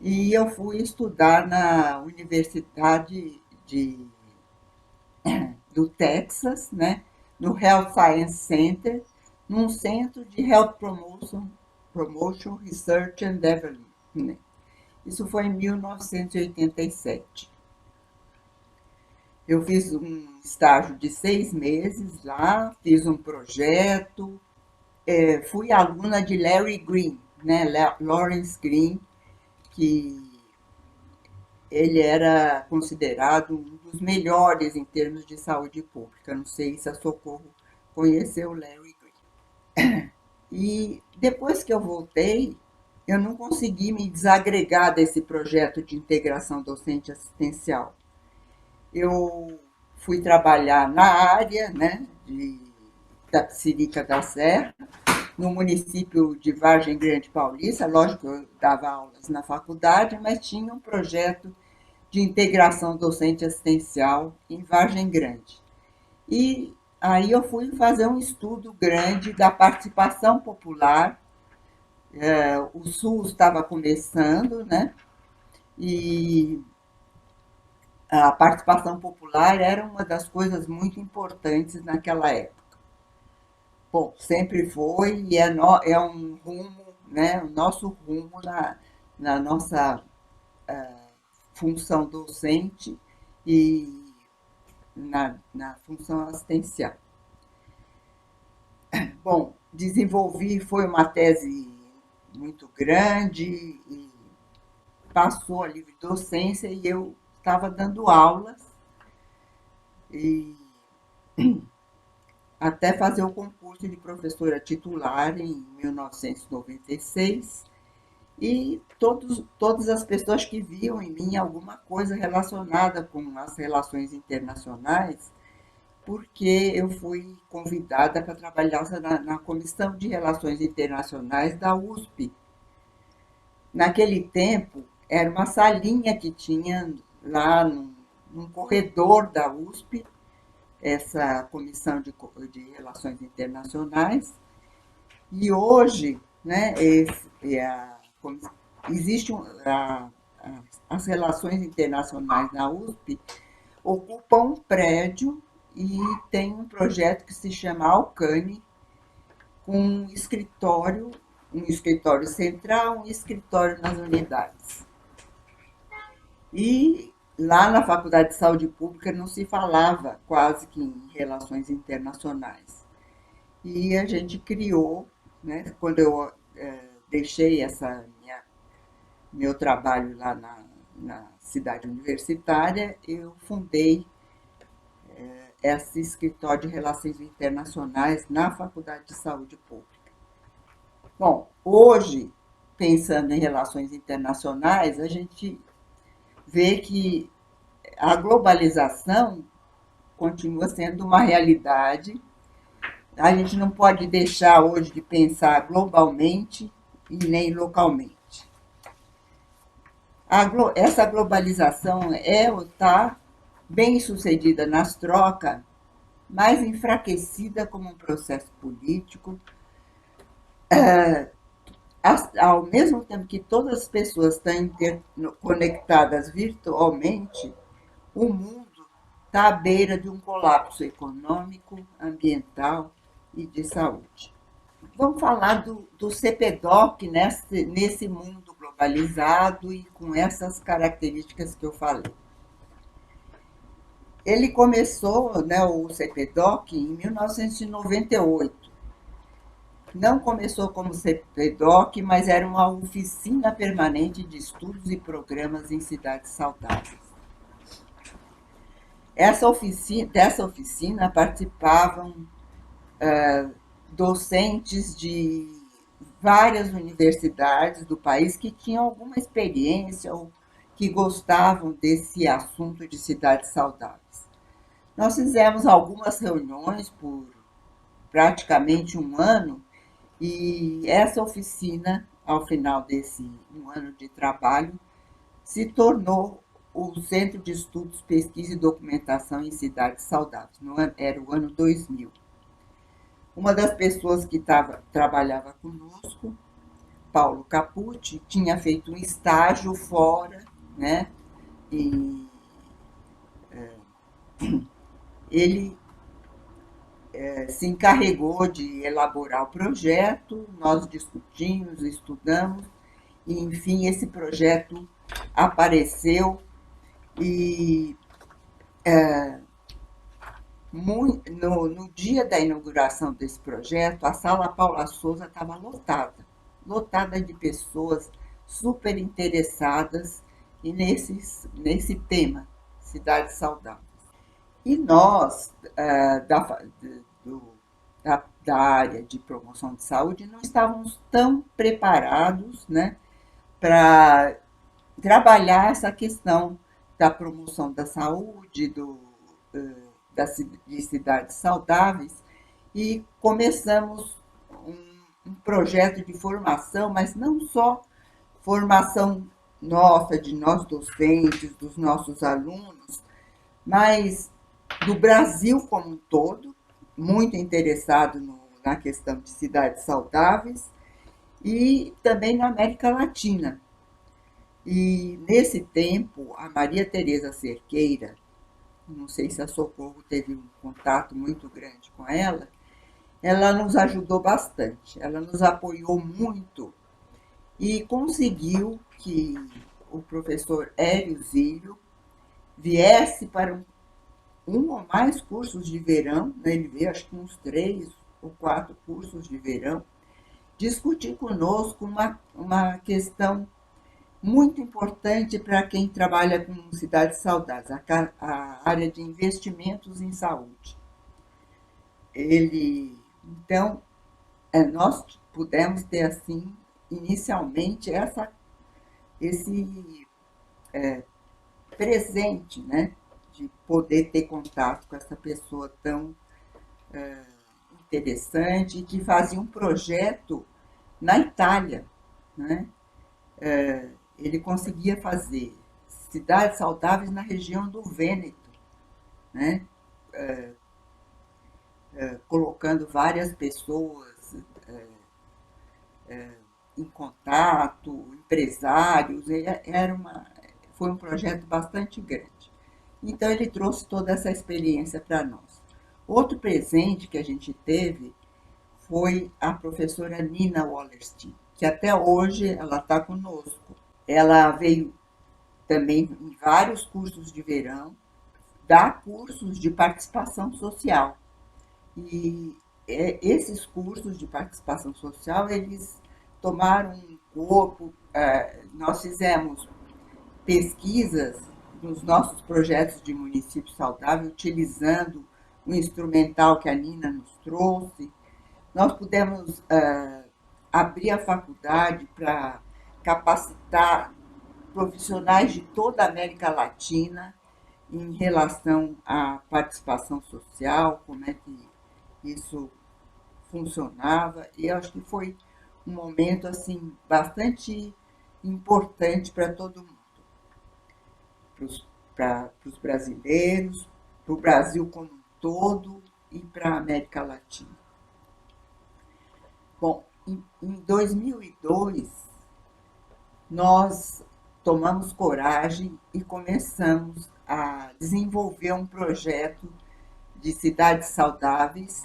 e eu fui estudar na Universidade do Texas, né, no Health Science Center, num centro de Health Promotion, Research and Development. Isso foi em 1987. Eu fiz um estágio de 6 meses lá, fiz um projeto, fui aluna de Larry Green, né, Lawrence Green, que ele era considerado um dos melhores em termos de saúde pública. Não sei se a Socorro conheceu Larry Green. E depois que eu voltei, eu não consegui me desagregar desse projeto de integração docente assistencial. Eu fui trabalhar na área, né, de Itapecerica da Serra, no município de Vargem Grande Paulista. Lógico, eu dava aulas na faculdade, mas tinha um projeto de integração docente assistencial em Vargem Grande. E aí eu fui fazer um estudo grande da participação popular. O SUS estava começando, né? E a participação popular era uma das coisas muito importantes naquela época. Bom, sempre foi e é um rumo, né? O nosso rumo na nossa função docente e na função assistencial. Bom, foi uma tese muito grande e passou a livre docência e eu estava dando aulas e até fazer o concurso de professora titular em 1996 e todas as pessoas que viam em mim alguma coisa relacionada com as relações internacionais, porque eu fui convidada para trabalhar na Comissão de Relações Internacionais da USP. Naquele tempo, era uma salinha que tinha lá num corredor da USP, essa comissão de relações internacionais, e hoje, né, existe as relações internacionais na USP ocupam um prédio e tem um projeto que se chama Alcane, com um escritório central, um escritório nas unidades. E lá na Faculdade de Saúde Pública não se falava quase que em relações internacionais. E a gente criou, né, quando eu deixei meu trabalho lá na cidade universitária, eu fundei esse escritório de relações internacionais na Faculdade de Saúde Pública. Bom, hoje, pensando em relações internacionais, a gente vê que a globalização continua sendo uma realidade. A gente não pode deixar hoje de pensar globalmente e nem localmente. Essa globalização ou está bem sucedida nas trocas, mas enfraquecida como um processo político. Ao mesmo tempo que todas as pessoas estão conectadas virtualmente, o mundo está à beira de um colapso econômico, ambiental e de saúde. Vamos falar do CPDOC nesse mundo globalizado e com essas características que eu falei. Ele começou, né, o CPDOC, em 1998. Não começou como CPDOC, mas era uma oficina permanente de estudos e programas em cidades saudáveis. Dessa oficina participavam docentes de várias universidades do país que tinham alguma experiência ou que gostavam desse assunto de cidades saudáveis. Nós fizemos algumas reuniões por praticamente um ano, e essa oficina, ao final desse um ano de trabalho, se tornou o Centro de Estudos, Pesquisa e Documentação em Cidades Saudáveis. Era o ano 2000. Uma das pessoas que trabalhava conosco, Paulo Capucci, tinha feito um estágio fora, né? E ele se encarregou de elaborar o projeto, nós discutimos, estudamos, e, enfim, esse projeto apareceu e no dia da inauguração desse projeto, a Sala Paula Souza estava lotada de pessoas super interessadas nesse tema, cidades saudáveis. E nós, da área de promoção de saúde, não estávamos tão preparados, né, para trabalhar essa questão da promoção da saúde, de cidades saudáveis, e começamos um projeto de formação, mas não só formação nossa, de nós docentes, dos nossos alunos, mas do Brasil como um todo, muito interessado na questão de cidades saudáveis, e também na América Latina. E, nesse tempo, a Maria Tereza Cerqueira, não sei se a Socorro teve um contato muito grande com ela nos ajudou bastante, ela nos apoiou muito e conseguiu que o professor Hélio Zílio viesse para um ou mais cursos de verão, né? Ele veio acho que uns 3 ou 4 cursos de verão, discutir conosco uma questão muito importante para quem trabalha com cidades saudáveis, a área de investimentos em saúde. Então, nós pudemos ter, assim, inicialmente, esse presente, né, de poder ter contato com essa pessoa tão interessante, que fazia um projeto na Itália, né? Ele conseguia fazer cidades saudáveis na região do Vêneto, né? colocando várias pessoas em contato, empresários, foi um projeto bastante grande. Então, ele trouxe toda essa experiência para nós. Outro presente que a gente teve foi a professora Nina Wallerstein, que até hoje ela está conosco. Ela veio também em vários cursos de verão, dá cursos de participação social. E esses cursos de participação social, eles tomaram um corpo. Nós fizemos pesquisas nos nossos projetos de município saudável, utilizando o instrumental que a Nina nos trouxe. Nós pudemos abrir a faculdade para capacitar profissionais de toda a América Latina em relação à participação social, como é que isso funcionava, e eu acho que foi um momento assim bastante importante para todo mundo, para os brasileiros, para o Brasil como um todo e para a América Latina. Bom, em 2002, nós tomamos coragem e começamos a desenvolver um projeto de cidades saudáveis.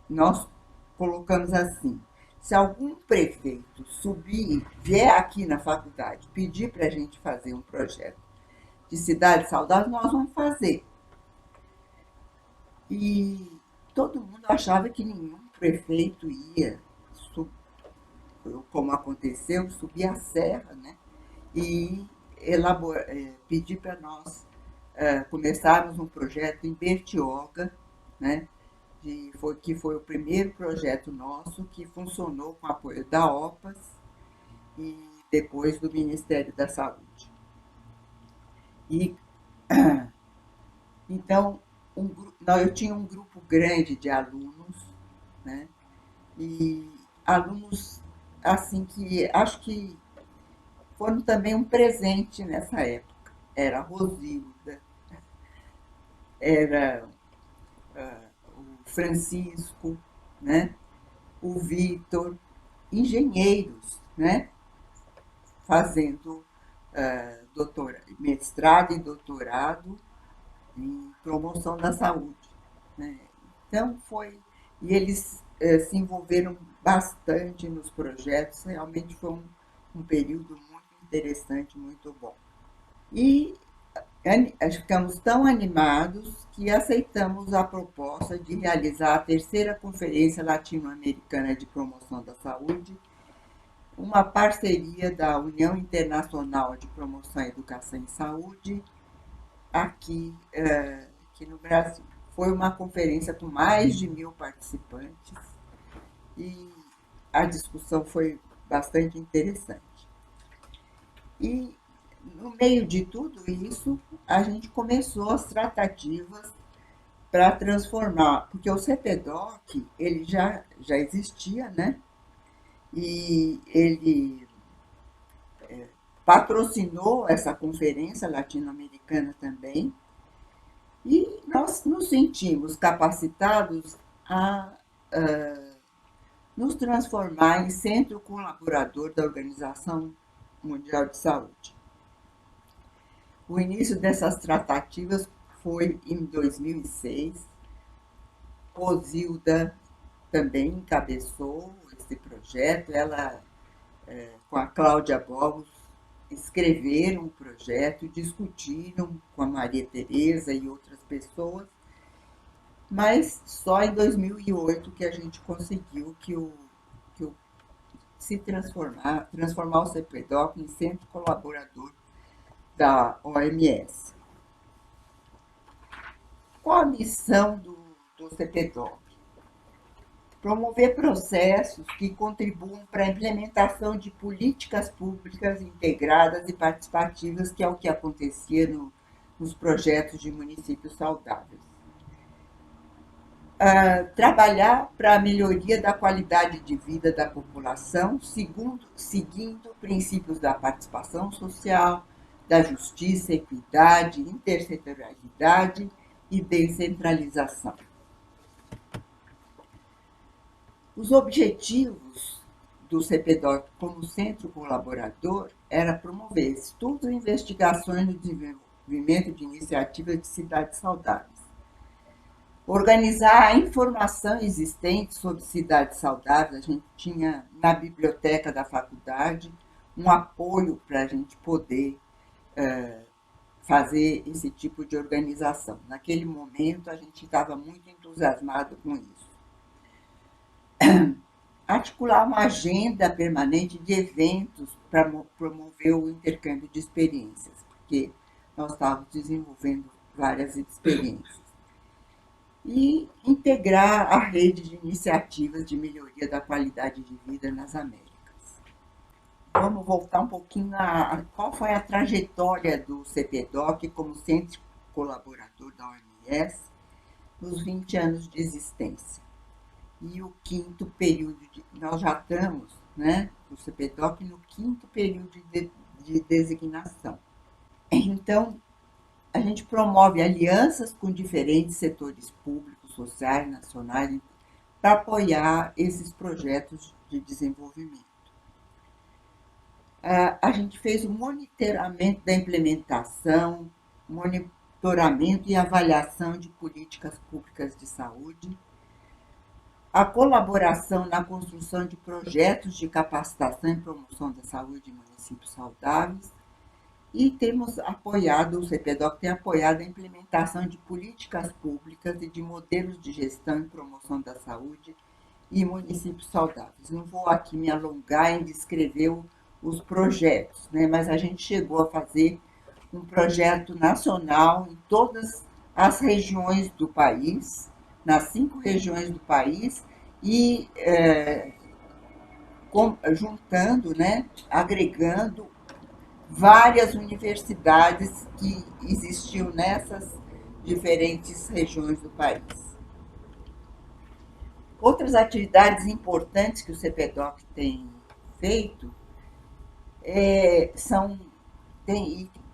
Nós colocamos assim: se algum prefeito vier aqui na faculdade pedir para a gente fazer um projeto de cidade saudável, nós vamos fazer. E todo mundo achava que nenhum prefeito ia, como aconteceu, subir a serra, né? E pedir para nós começarmos um projeto em Bertioga, né? Que foi o primeiro projeto nosso que funcionou com apoio da OPAS e depois do Ministério da Saúde. E então eu tinha um grupo grande de alunos, né? E alunos assim que acho que foram também um presente nessa época. Era a Rosilda, era o Francisco, né? O Vitor, engenheiros, né? Fazendo mestrado e doutorado em promoção da saúde, né? Então e eles se envolveram bastante nos projetos, realmente foi um período muito interessante, muito bom. E ficamos tão animados que aceitamos a proposta de realizar a terceira Conferência Latino-Americana de Promoção da Saúde, uma parceria da União Internacional de Promoção à Educação e Saúde, aqui no Brasil. Foi uma conferência com mais de 1.000 participantes e a discussão foi bastante interessante. E, no meio de tudo isso, a gente começou as tratativas para transformar, porque o CPDOC, ele já existia, né? E ele patrocinou essa conferência latino-americana também, e nós nos sentimos capacitados a nos transformar em centro colaborador da Organização Mundial de Saúde. O início dessas tratativas foi em 2006. Rosilda também encabeçou esse projeto. Ela, com a Cláudia Bogos, escreveram o projeto e discutiram com a Maria Tereza e outras pessoas, mas só em 2008 que a gente conseguiu transformar o CPDOC em centro colaborador da OMS. Qual a missão do CPDOC? Promover processos que contribuam para a implementação de políticas públicas integradas e participativas, que é o que acontecia nos projetos de municípios saudáveis. Trabalhar para a melhoria da qualidade de vida da população, seguindo princípios da participação social, da justiça, equidade, intersetorialidade e descentralização. Os objetivos do CPDOC como centro colaborador era promover estudos e investigações no desenvolvimento de iniciativas de cidades saudáveis, organizar a informação existente sobre cidades saudáveis. A gente tinha na biblioteca da faculdade um apoio para a gente poder fazer esse tipo de organização. Naquele momento, a gente estava muito entusiasmado com isso. Articular uma agenda permanente de eventos para promover o intercâmbio de experiências, porque nós estávamos desenvolvendo várias experiências. E integrar a rede de iniciativas de melhoria da qualidade de vida nas Américas. Vamos voltar um pouquinho a qual foi a trajetória do CPDOC como centro colaborador da OMS nos 20 anos de existência. E o quinto período, nós já estamos, né, o CPDOC no quinto período de designação. Então, a gente promove alianças com diferentes setores públicos, sociais, nacionais, para apoiar esses projetos de desenvolvimento. A gente fez o monitoramento da implementação, monitoramento e avaliação de políticas públicas de saúde, a colaboração na construção de projetos de capacitação e promoção da saúde em municípios saudáveis, e temos apoiado, o CPDOC tem apoiado a implementação de políticas públicas e de modelos de gestão e promoção da saúde em municípios saudáveis. Não vou aqui me alongar em descrever os projetos, né, mas a gente chegou a fazer um projeto nacional em todas as regiões do país, nas 5 regiões do país, e juntando, né, agregando várias universidades que existiam nessas diferentes regiões do país. Outras atividades importantes que o CPDOC tem feito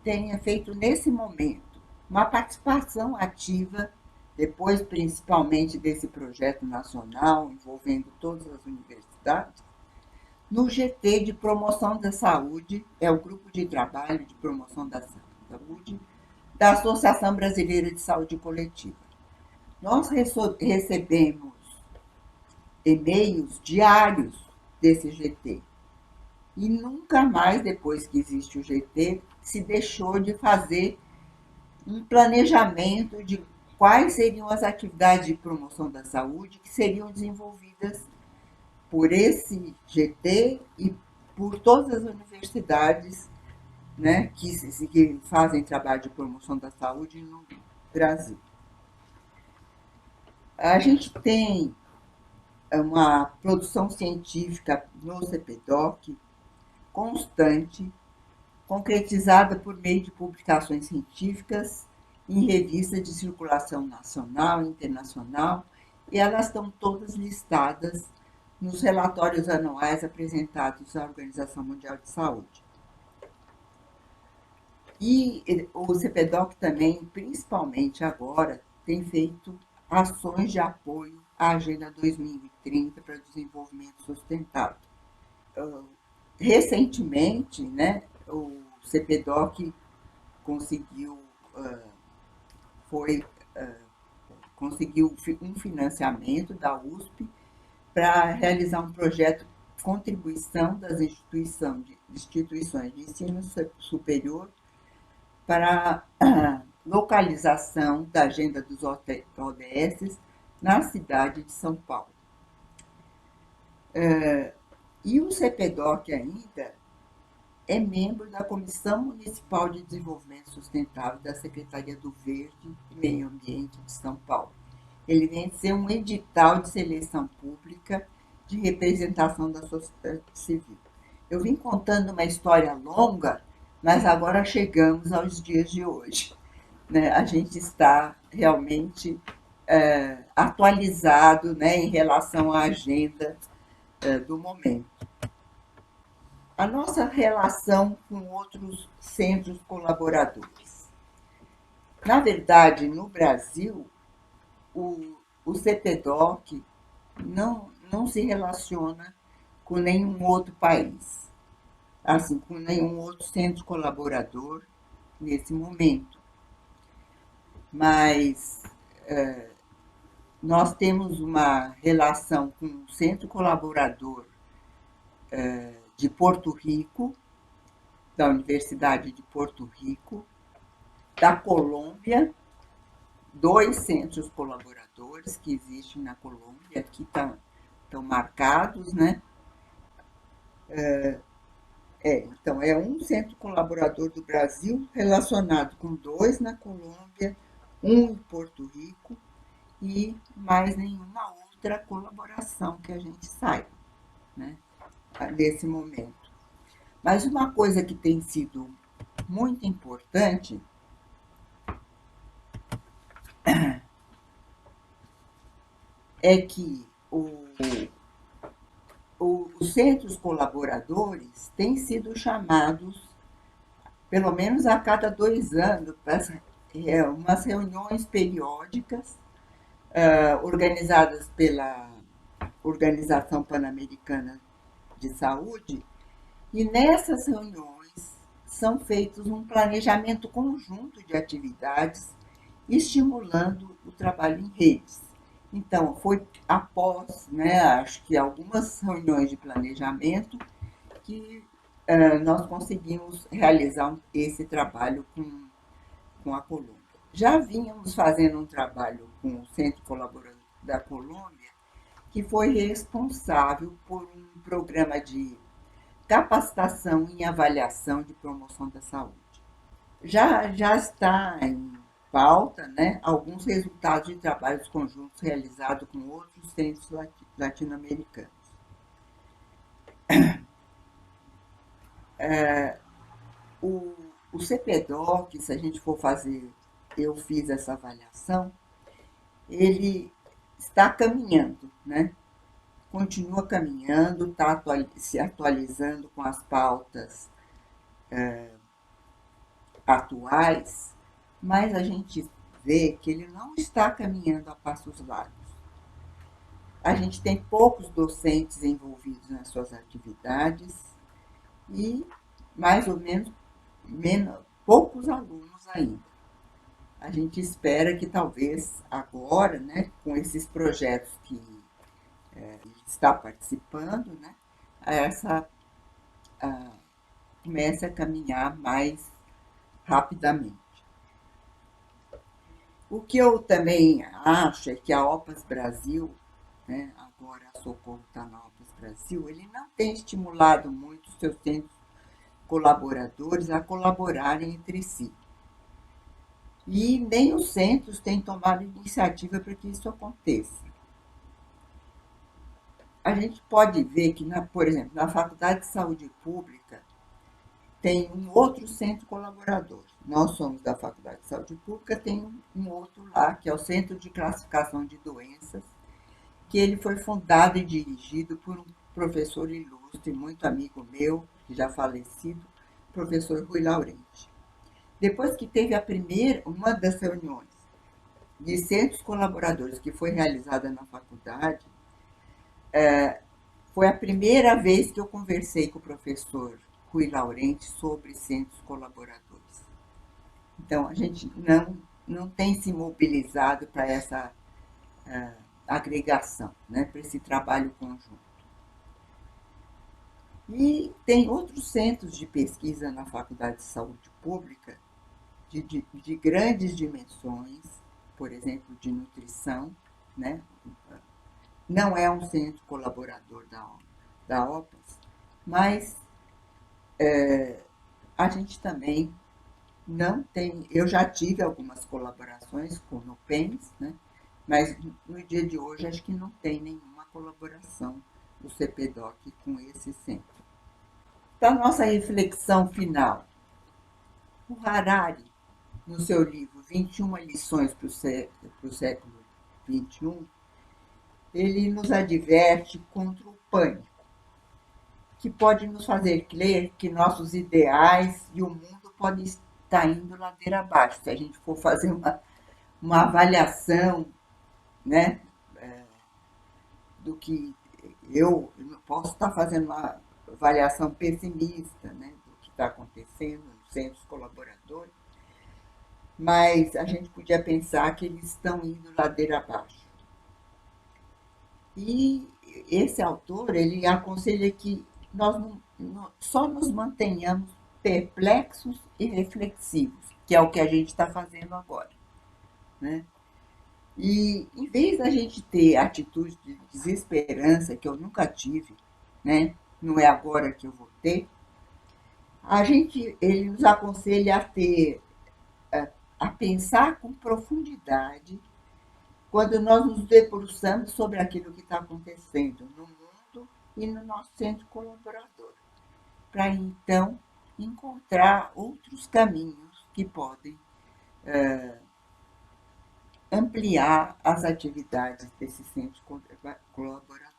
tem feito nesse momento uma participação ativa, depois principalmente desse projeto nacional envolvendo todas as universidades, no GT de promoção da saúde, é o grupo de trabalho de promoção da saúde da Associação Brasileira de Saúde Coletiva. Nós recebemos e-mails diários desse GT. E nunca mais, depois que existe o GT, se deixou de fazer um planejamento de quais seriam as atividades de promoção da saúde que seriam desenvolvidas por esse GT e por todas as universidades, né, que fazem trabalho de promoção da saúde no Brasil. A gente tem uma produção científica no CPDOC constante, concretizada por meio de publicações científicas em revistas de circulação nacional e internacional, e elas estão todas listadas nos relatórios anuais apresentados à Organização Mundial de Saúde. E o CPDOC também, principalmente agora, tem feito ações de apoio à Agenda 2030 para o Desenvolvimento Sustentável. Recentemente, né, o CPDOC conseguiu um financiamento da USP para realizar um projeto de contribuição das instituições de ensino superior para a localização da agenda dos ODS na cidade de São Paulo. E o CPDOC ainda é membro da Comissão Municipal de Desenvolvimento Sustentável da Secretaria do Verde e Meio Ambiente de São Paulo. Ele vem ser um edital de seleção pública de representação da sociedade civil. Eu vim contando uma história longa, mas agora chegamos aos dias de hoje, né? A gente está realmente atualizado, né, em relação à agenda do momento. A nossa relação com outros centros colaboradores. Na verdade, no Brasil, o CPDOC não se relaciona com nenhum outro país, assim, com nenhum outro centro colaborador nesse momento. Mas nós temos uma relação com o centro colaborador de Porto Rico, da Universidade de Porto Rico, da Colômbia, 2 centros colaboradores que existem na Colômbia, aqui estão marcados, né? Então, é um centro colaborador do Brasil relacionado com 2 na Colômbia, 1 em Porto Rico e mais nenhuma outra colaboração que a gente saiba, né, nesse momento. Mas uma coisa que tem sido muito importante é que os centros colaboradores têm sido chamados, pelo menos a cada 2 anos, para umas reuniões periódicas organizadas pela Organização Pan-Americana de Saúde, e nessas reuniões são feitos um planejamento conjunto de atividades estimulando o trabalho em redes. Então, foi após, né, acho que algumas reuniões de planejamento, que nós conseguimos realizar esse trabalho com a Colômbia. Já vínhamos fazendo um trabalho com o Centro Colaborador da Colômbia, que foi responsável por um programa de capacitação em avaliação de promoção da saúde. Já está em pauta, né, alguns resultados de trabalhos conjuntos realizados com outros centros latino-americanos. O CPDOC, se a gente for fazer, eu fiz essa avaliação, ele está caminhando, né? Continua caminhando, está se atualizando com as pautas atuais, mas a gente vê que ele não está caminhando a passos largos. A gente tem poucos docentes envolvidos nas suas atividades e mais ou menos poucos alunos ainda. A gente espera que talvez agora, né, com esses projetos que está participando, né, comece a caminhar mais rapidamente. O que eu também acho é que a OPAS Brasil, né, agora a Socorro está na OPAS Brasil, ele não tem estimulado muito os seus centros colaboradores a colaborarem entre si. E nem os centros têm tomado iniciativa para que isso aconteça. A gente pode ver que, por exemplo, na Faculdade de Saúde Pública, tem um outro centro colaborador. Nós somos da Faculdade de Saúde Pública, tem um outro lá, que é o Centro de Classificação de Doenças, que ele foi fundado e dirigido por um professor ilustre, muito amigo meu, já falecido, professor Rui Laurenti. Depois que teve uma das reuniões de centros colaboradores que foi realizada na faculdade, foi a primeira vez que eu conversei com o professor Rui Laurenti sobre centros colaboradores. Então, a gente não tem se mobilizado para essa agregação, né, para esse trabalho conjunto. E tem outros centros de pesquisa na Faculdade de Saúde Pública de grandes dimensões, por exemplo, de nutrição, né? Não é um centro colaborador da OPAS, mas a gente também não tem. Eu já tive algumas colaborações com o NUPENS, né? Mas no dia de hoje acho que não tem nenhuma colaboração do CPDOC com esse centro. Então, a nossa reflexão final. O Harari, no seu livro 21 lições para o século XXI, ele nos adverte contra o pânico, que pode nos fazer crer que nossos ideais e o mundo podem está indo ladeira abaixo. Se a gente for fazer uma avaliação, né, do que eu não posso estar fazendo uma avaliação pessimista, né, do que está acontecendo nos centros colaboradores, mas a gente podia pensar que eles estão indo ladeira abaixo. E esse autor, ele aconselha que nós só nos mantenhamos perplexos e reflexivos, que é o que a gente está fazendo agora, né? E em vez da gente ter atitude de desesperança, que eu nunca tive, né? Não é agora que eu vou ter, ele nos aconselha a pensar com profundidade quando nós nos debruçamos sobre aquilo que está acontecendo no mundo e no nosso centro colaborador, para então encontrar outros caminhos que podem ampliar as atividades desses centros colaboradores.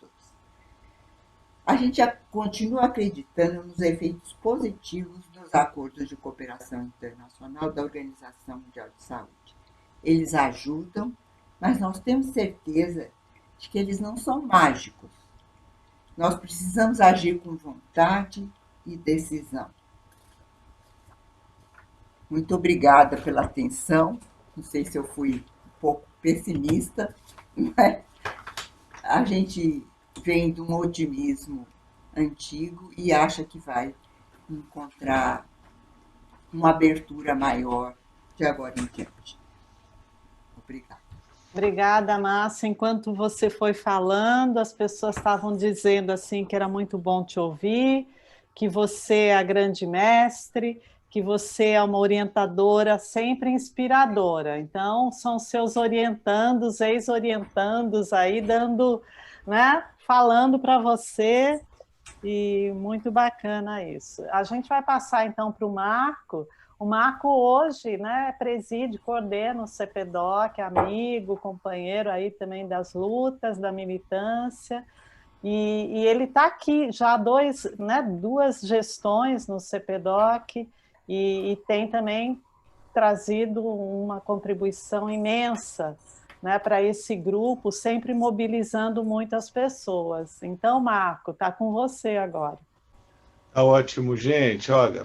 A gente continua acreditando nos efeitos positivos dos acordos de cooperação internacional da Organização Mundial de Saúde. Eles ajudam, mas nós temos certeza de que eles não são mágicos. Nós precisamos agir com vontade e decisão. Muito obrigada pela atenção. Não sei se eu fui um pouco pessimista, mas a gente vem de um otimismo antigo e acha que vai encontrar uma abertura maior de agora em diante. Obrigada. Obrigada, Márcia. Enquanto você foi falando, as pessoas estavam dizendo assim que era muito bom te ouvir, que você é a grande mestre, que você é uma orientadora sempre inspiradora. Então, são seus orientandos, ex-orientandos aí dando, né, falando para você, e muito bacana isso. A gente vai passar então para o Marco. O Marco hoje, né, preside, coordena o CPDOC, amigo, companheiro aí também das lutas, da militância, e ele está aqui já há duas gestões no CPDOC, e tem também trazido uma contribuição imensa, né, para esse grupo, sempre mobilizando muitas pessoas. Então, Marco, está com você agora. Tá ótimo, gente. Olha,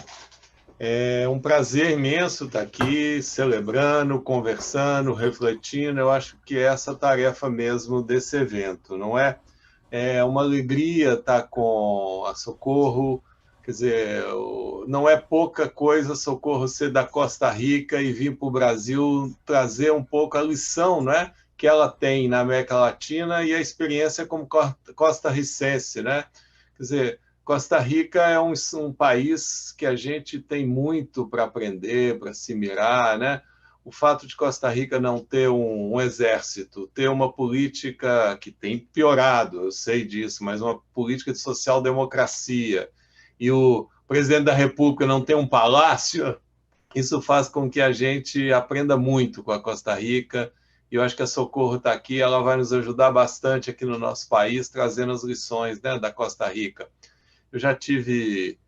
é um prazer imenso estar aqui, celebrando, conversando, refletindo. Eu acho que é essa tarefa mesmo desse evento, não é? É uma alegria estar com a Socorro. Quer dizer, não é pouca coisa Socorro ser da Costa Rica e vir para o Brasil trazer um pouco a lição, né, que ela tem na América Latina e a experiência como costarricense, né? Quer dizer, Costa Rica é um país que a gente tem muito para aprender, para se mirar, né? O fato de Costa Rica não ter um exército, ter uma política que tem piorado, eu sei disso, mas uma política de social-democracia, e o presidente da República não tem um palácio, isso faz com que a gente aprenda muito com a Costa Rica, e eu acho que a Socorro está aqui, ela vai nos ajudar bastante aqui no nosso país, trazendo as lições, né, da Costa Rica. Eu já tive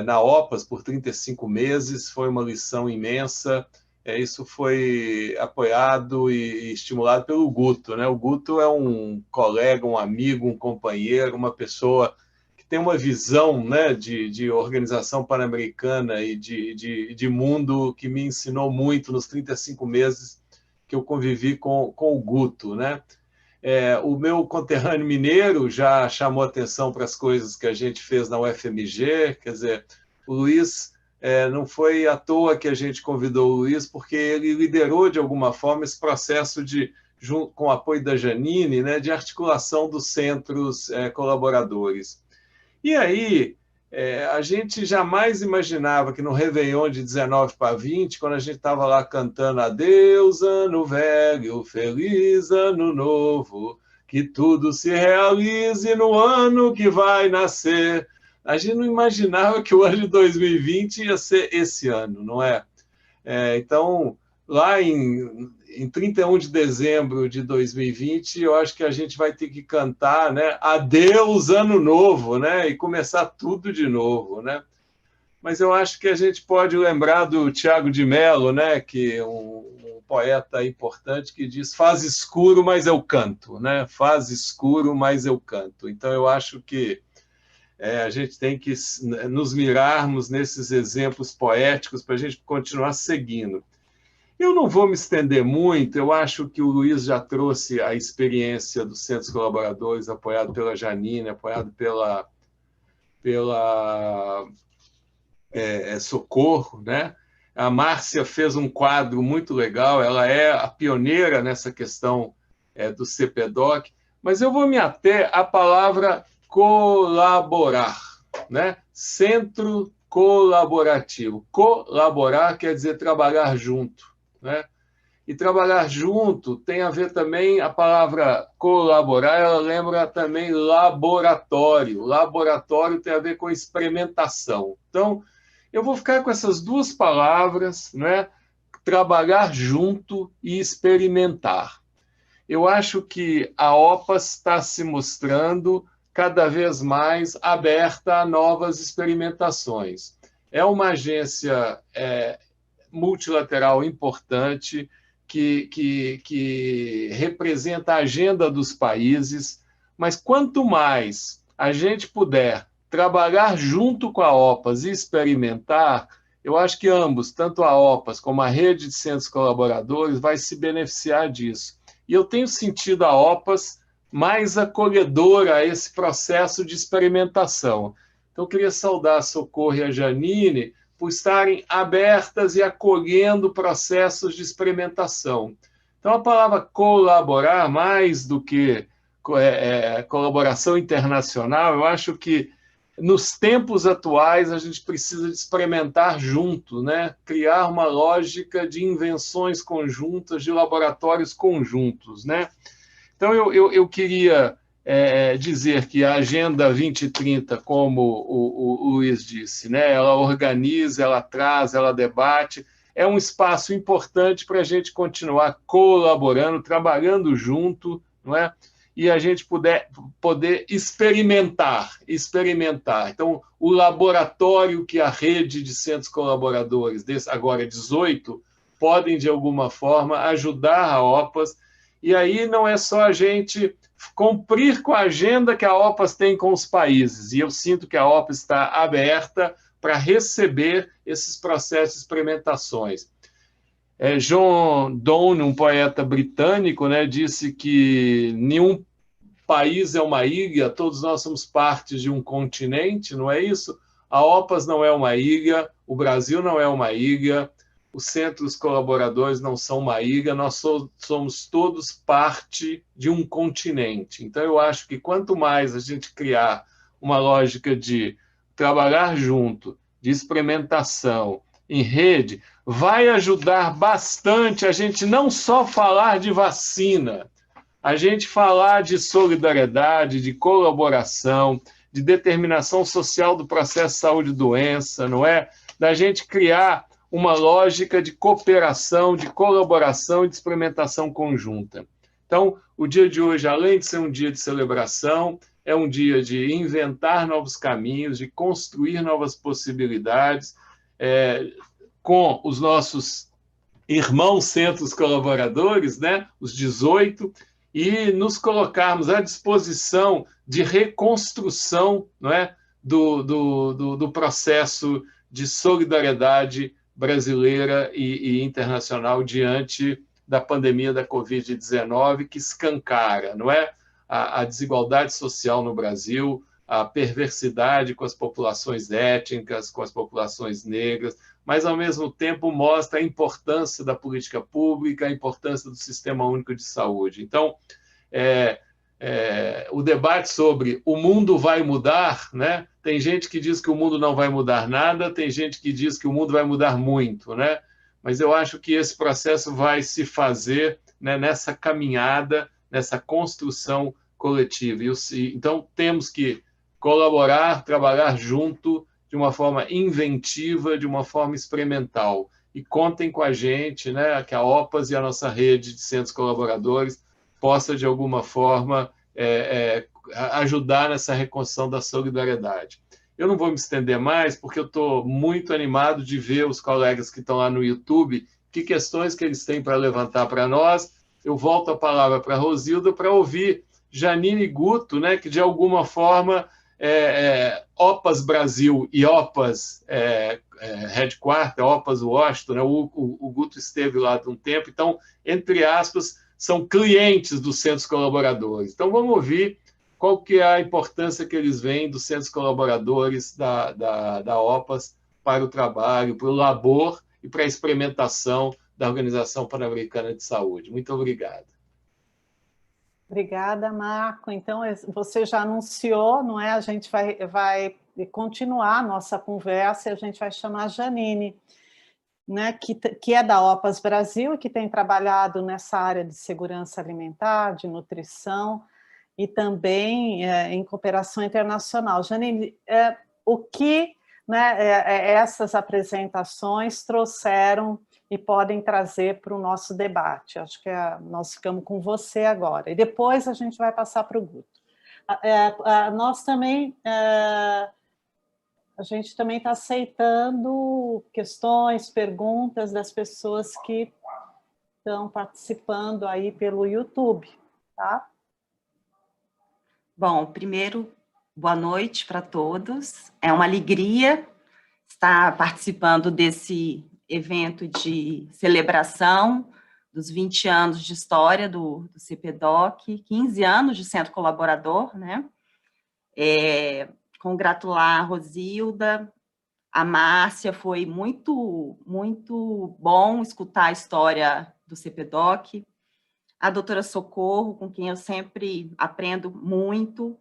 na OPAS por 35 meses, foi uma lição imensa, isso foi apoiado e estimulado pelo Guto, né? O Guto é um colega, um amigo, um companheiro, uma pessoa tem uma visão, né, de organização pan-americana e de mundo que me ensinou muito nos 35 meses que eu convivi com o Guto, né? O meu conterrâneo mineiro já chamou atenção para as coisas que a gente fez na UFMG, quer dizer, o Luiz, não foi à toa que a gente convidou o Luiz, porque ele liderou, de alguma forma, esse processo com o apoio da Janine, né, de articulação dos centros colaboradores. E aí, a gente jamais imaginava que no Réveillon de 19 para 20, quando a gente estava lá cantando Adeus, ano velho, feliz ano novo, que tudo se realize no ano que vai nascer. A gente não imaginava que o ano de 2020 ia ser esse ano, não é? Então, lá em 31 de dezembro de 2020, eu acho que a gente vai ter que cantar, né, Adeus Ano Novo, né, e começar tudo de novo, né? mas eu acho que a gente pode lembrar do Tiago de Mello, né, que é um poeta importante que diz: faz escuro, mas eu canto, né? Faz escuro, mas eu canto. Então, eu acho que a gente tem que nos mirarmos nesses exemplos poéticos para a gente continuar seguindo. Eu não vou me estender muito, eu acho que o Luiz já trouxe a experiência dos centros colaboradores, apoiado pela Janine, apoiado pela Socorro, né? A Márcia fez um quadro muito legal, ela é a pioneira nessa questão do CPDOC, mas eu vou me ater à palavra colaborar, né? Centro colaborativo. Colaborar quer dizer trabalhar junto, né? E trabalhar junto tem a ver também, a palavra colaborar, ela lembra também laboratório. Laboratório tem a ver com experimentação. Então, eu vou ficar com essas duas palavras, né? Trabalhar junto e experimentar. Eu acho que a OPAS está se mostrando cada vez mais aberta a novas experimentações. É uma agência multilateral importante que representa a agenda dos países, mas quanto mais a gente puder trabalhar junto com a OPAS e experimentar, eu acho que ambos, tanto a OPAS como a rede de centros colaboradores, vai se beneficiar disso. E eu tenho sentido a OPAS mais acolhedora a esse processo de experimentação. Então, eu queria saudar a Socorro e a Janine por estarem abertas e acolhendo processos de experimentação. Então, a palavra colaborar, mais do que colaboração internacional, eu acho que nos tempos atuais a gente precisa de experimentar junto, né? Criar uma lógica de invenções conjuntas, de laboratórios conjuntos, né? Então, eu queria dizer que a Agenda 2030, como o Luiz disse, né? Ela organiza, ela traz, ela debate, é um espaço importante para a gente continuar colaborando, trabalhando junto, não é? E a gente poder experimentar. Então, o laboratório que a rede de centros colaboradores, agora 18, podem, de alguma forma, ajudar a OPAS. E aí não é só a gente cumprir com a agenda que a OPAS tem com os países, e eu sinto que a OPAS está aberta para receber esses processos de experimentações. John Donne, um poeta britânico, né, disse que nenhum país é uma ilha, todos nós somos parte de um continente, não é isso? A OPAS não é uma ilha, o Brasil não é uma ilha, os centros colaboradores não são uma ilha, nós somos todos parte de um continente. Então, eu acho que quanto mais a gente criar uma lógica de trabalhar junto, de experimentação, em rede, vai ajudar bastante a gente não só falar de vacina, a gente falar de solidariedade, de colaboração, de determinação social do processo saúde e doença, não é? Da gente criar uma lógica de cooperação, de colaboração e de experimentação conjunta. Então, o dia de hoje, além de ser um dia de celebração, é um dia de inventar novos caminhos, de construir novas possibilidades, com os nossos irmãos centros colaboradores, né, os 18, e nos colocarmos à disposição de reconstrução, não é, do processo de solidariedade brasileira e internacional diante da pandemia da Covid-19, que escancara, não é, a desigualdade social no Brasil, a perversidade com as populações étnicas, com as populações negras, mas, ao mesmo tempo, mostra a importância da política pública, a importância do Sistema Único de Saúde. Então, o debate sobre o mundo vai mudar, né? Tem gente que diz que o mundo não vai mudar nada, tem gente que diz que o mundo vai mudar muito, né? Mas eu acho que esse processo vai se fazer, né, nessa caminhada, nessa construção coletiva. Então, temos que colaborar, trabalhar junto, de uma forma inventiva, de uma forma experimental. E contem com a gente, né, que a OPAS e a nossa rede de centros colaboradores possa, de alguma forma, ajudar nessa reconstrução da solidariedade. Eu não vou me estender mais, porque eu estou muito animado de ver os colegas que estão lá no YouTube, que questões que eles têm para levantar para nós. Eu volto a palavra para a Rosilda para ouvir Janine Guto, né, que de alguma forma OPAS Brasil e OPAS Headquarter, OPAS Washington, né, o Guto esteve lá de um tempo, então, entre aspas, são clientes dos centros colaboradores. Então, vamos ouvir qual que é a importância que eles veem dos centros colaboradores da OPAS para o trabalho, para o labor e para a experimentação da Organização Pan-Americana de Saúde. Muito obrigado. Obrigada, Marco. Então, você já anunciou, não é? A gente vai continuar a nossa conversa e a gente vai chamar a Janine, né, que é da OPAS Brasil e que tem trabalhado nessa área de segurança alimentar, de nutrição e também em cooperação internacional. Janine, o que, né, essas apresentações trouxeram e podem trazer para o nosso debate? Acho que nós ficamos com você agora, e depois a gente vai passar para o Guto. Nós também... a gente também está aceitando questões, perguntas das pessoas que estão participando aí pelo YouTube, tá? Bom, primeiro, boa noite para todos. É uma alegria estar participando desse evento de celebração dos 20 anos de história do CPDOC, 15 anos de Centro Colaborador, né? Congratular a Rosilda, a Márcia, foi muito, muito bom escutar a história do CPDOC, a doutora Socorro, com quem eu sempre aprendo muito,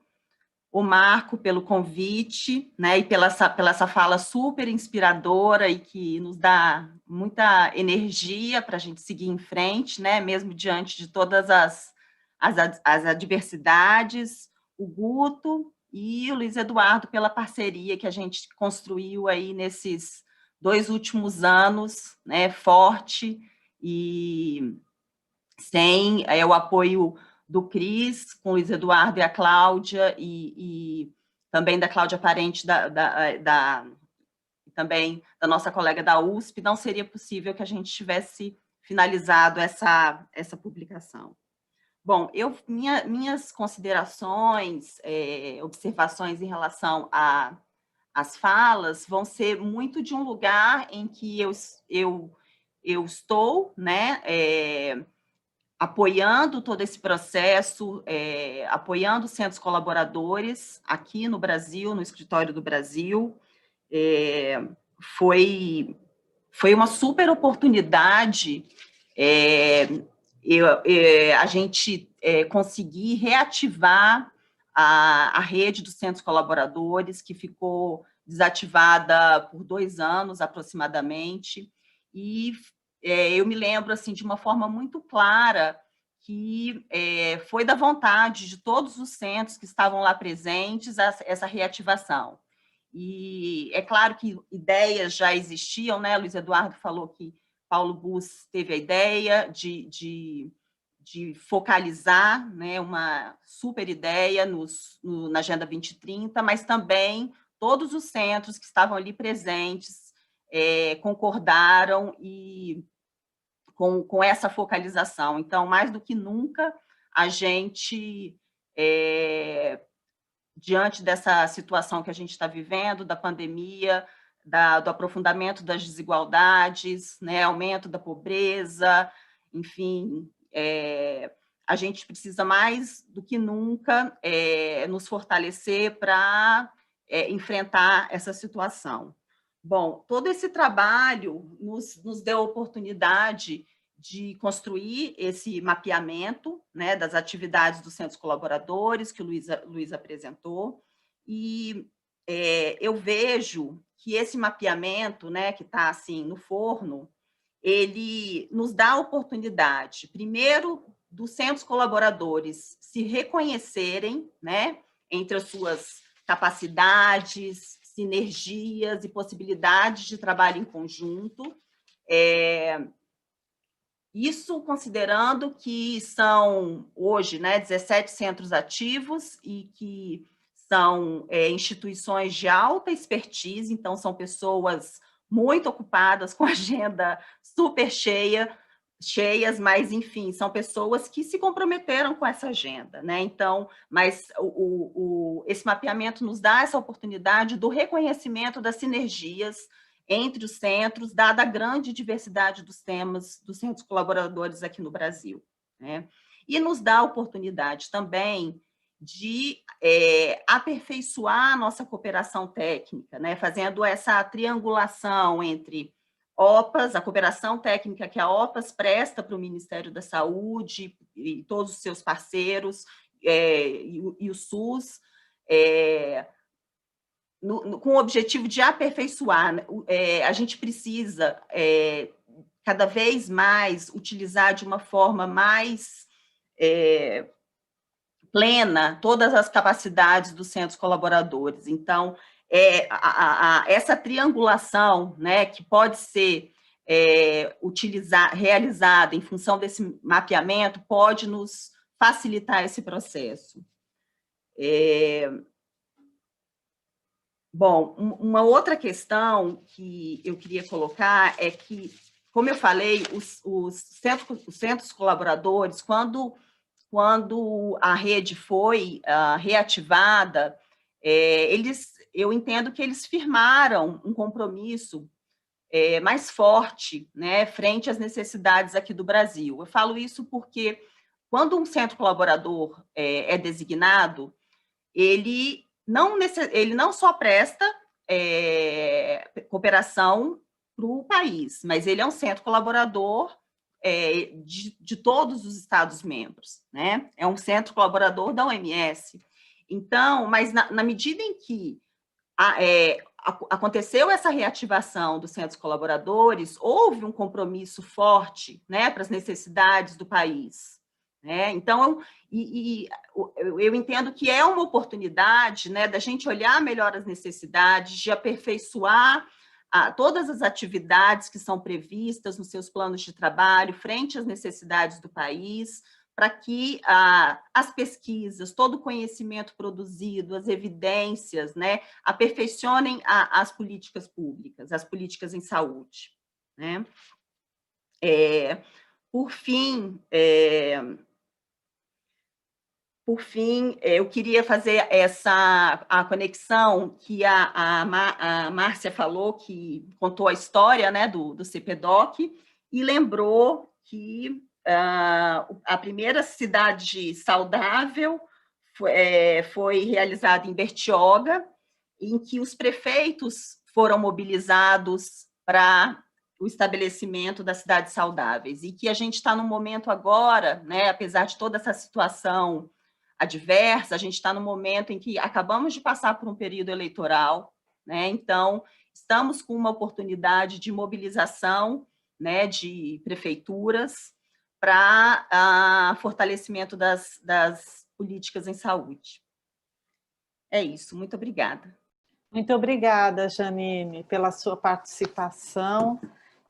o Marco pelo convite, né, e pela essa fala super inspiradora e que nos dá muita energia para a gente seguir em frente, né, mesmo diante de todas as adversidades, o Guto e o Luiz Eduardo pela parceria que a gente construiu aí nesses 2 últimos anos, né, forte e sem o apoio do Cris, com o Luiz Eduardo e a Cláudia, e também da Cláudia Parente, também da nossa colega da USP, não seria possível que a gente tivesse finalizado essa publicação. Bom, minhas considerações, observações em relação às falas vão ser muito de um lugar em que eu estou, né, apoiando todo esse processo, apoiando os centros colaboradores aqui no Brasil, no Escritório do Brasil. Foi uma super oportunidade a gente conseguir reativar a rede dos centros colaboradores, que ficou desativada por 2 anos aproximadamente, e eu me lembro assim, de uma forma muito clara que foi da vontade de todos os centros que estavam lá presentes essa reativação. E é claro que ideias já existiam, né? Luiz Eduardo falou que Paulo Bus teve a ideia de focalizar, né, uma super ideia na Agenda 2030, mas também todos os centros que estavam ali presentes concordaram com essa focalização. Então, mais do que nunca, a gente, diante dessa situação que a gente está vivendo, da pandemia, do aprofundamento das desigualdades, né, aumento da pobreza, enfim, a gente precisa mais do que nunca nos fortalecer para enfrentar essa situação. Bom, todo esse trabalho nos deu a oportunidade de construir esse mapeamento, né, das atividades dos centros colaboradores, que o Luiz apresentou, e eu vejo que esse mapeamento, né, que está assim no forno, ele nos dá a oportunidade, primeiro, dos centros colaboradores se reconhecerem, né, entre as suas capacidades, sinergias e possibilidades de trabalho em conjunto. Isso considerando que são, hoje, né, 17 centros ativos e que são instituições de alta expertise, então são pessoas muito ocupadas, com agenda super cheias, mas, enfim, são pessoas que se comprometeram com essa agenda, né? Então, mas esse mapeamento nos dá essa oportunidade do reconhecimento das sinergias entre os centros, dada a grande diversidade dos temas dos centros colaboradores aqui no Brasil, né? E nos dá a oportunidade também de aperfeiçoar a nossa cooperação técnica, né? Fazendo essa triangulação entre OPAS, a cooperação técnica que a OPAS presta para o Ministério da Saúde e todos os seus parceiros, e o SUS, com o objetivo de aperfeiçoar. A gente precisa cada vez mais utilizar de uma forma mais plena todas as capacidades dos centros colaboradores. Então, essa triangulação, né, que pode ser realizada em função desse mapeamento, pode nos facilitar esse processo. Bom, uma outra questão que eu queria colocar é que, como eu falei, os centros colaboradores, quando a rede foi reativada, eu entendo que eles firmaram um compromisso mais forte, né, frente às necessidades aqui do Brasil. Eu falo isso porque, quando um centro colaborador é designado, ele não só presta cooperação para o país, mas ele é um centro colaborador de todos os Estados-membros, né? É um centro colaborador da OMS. Então, mas na medida em que aconteceu essa reativação dos centros colaboradores, houve um compromisso forte, né, para as necessidades do país, né? Então, eu entendo que é uma oportunidade, né, da gente olhar melhor as necessidades, de aperfeiçoar todas as atividades que são previstas nos seus planos de trabalho, frente às necessidades do país, para que as pesquisas, todo o conhecimento produzido, as evidências, né, aperfeiçoem as políticas públicas, as políticas em saúde, né? Por fim, eu queria fazer a conexão que a Márcia falou, que contou a história, né, do CPDOC, e lembrou que a primeira cidade saudável foi realizada em Bertioga, em que os prefeitos foram mobilizados para o estabelecimento das cidades saudáveis, e que a gente está num momento agora, né, apesar de toda essa situação adversa, a gente está no momento em que acabamos de passar por um período eleitoral, né? Então, estamos com uma oportunidade de mobilização, né, de prefeituras para fortalecimento das políticas em saúde. É isso, muito obrigada. Muito obrigada, Janine, pela sua participação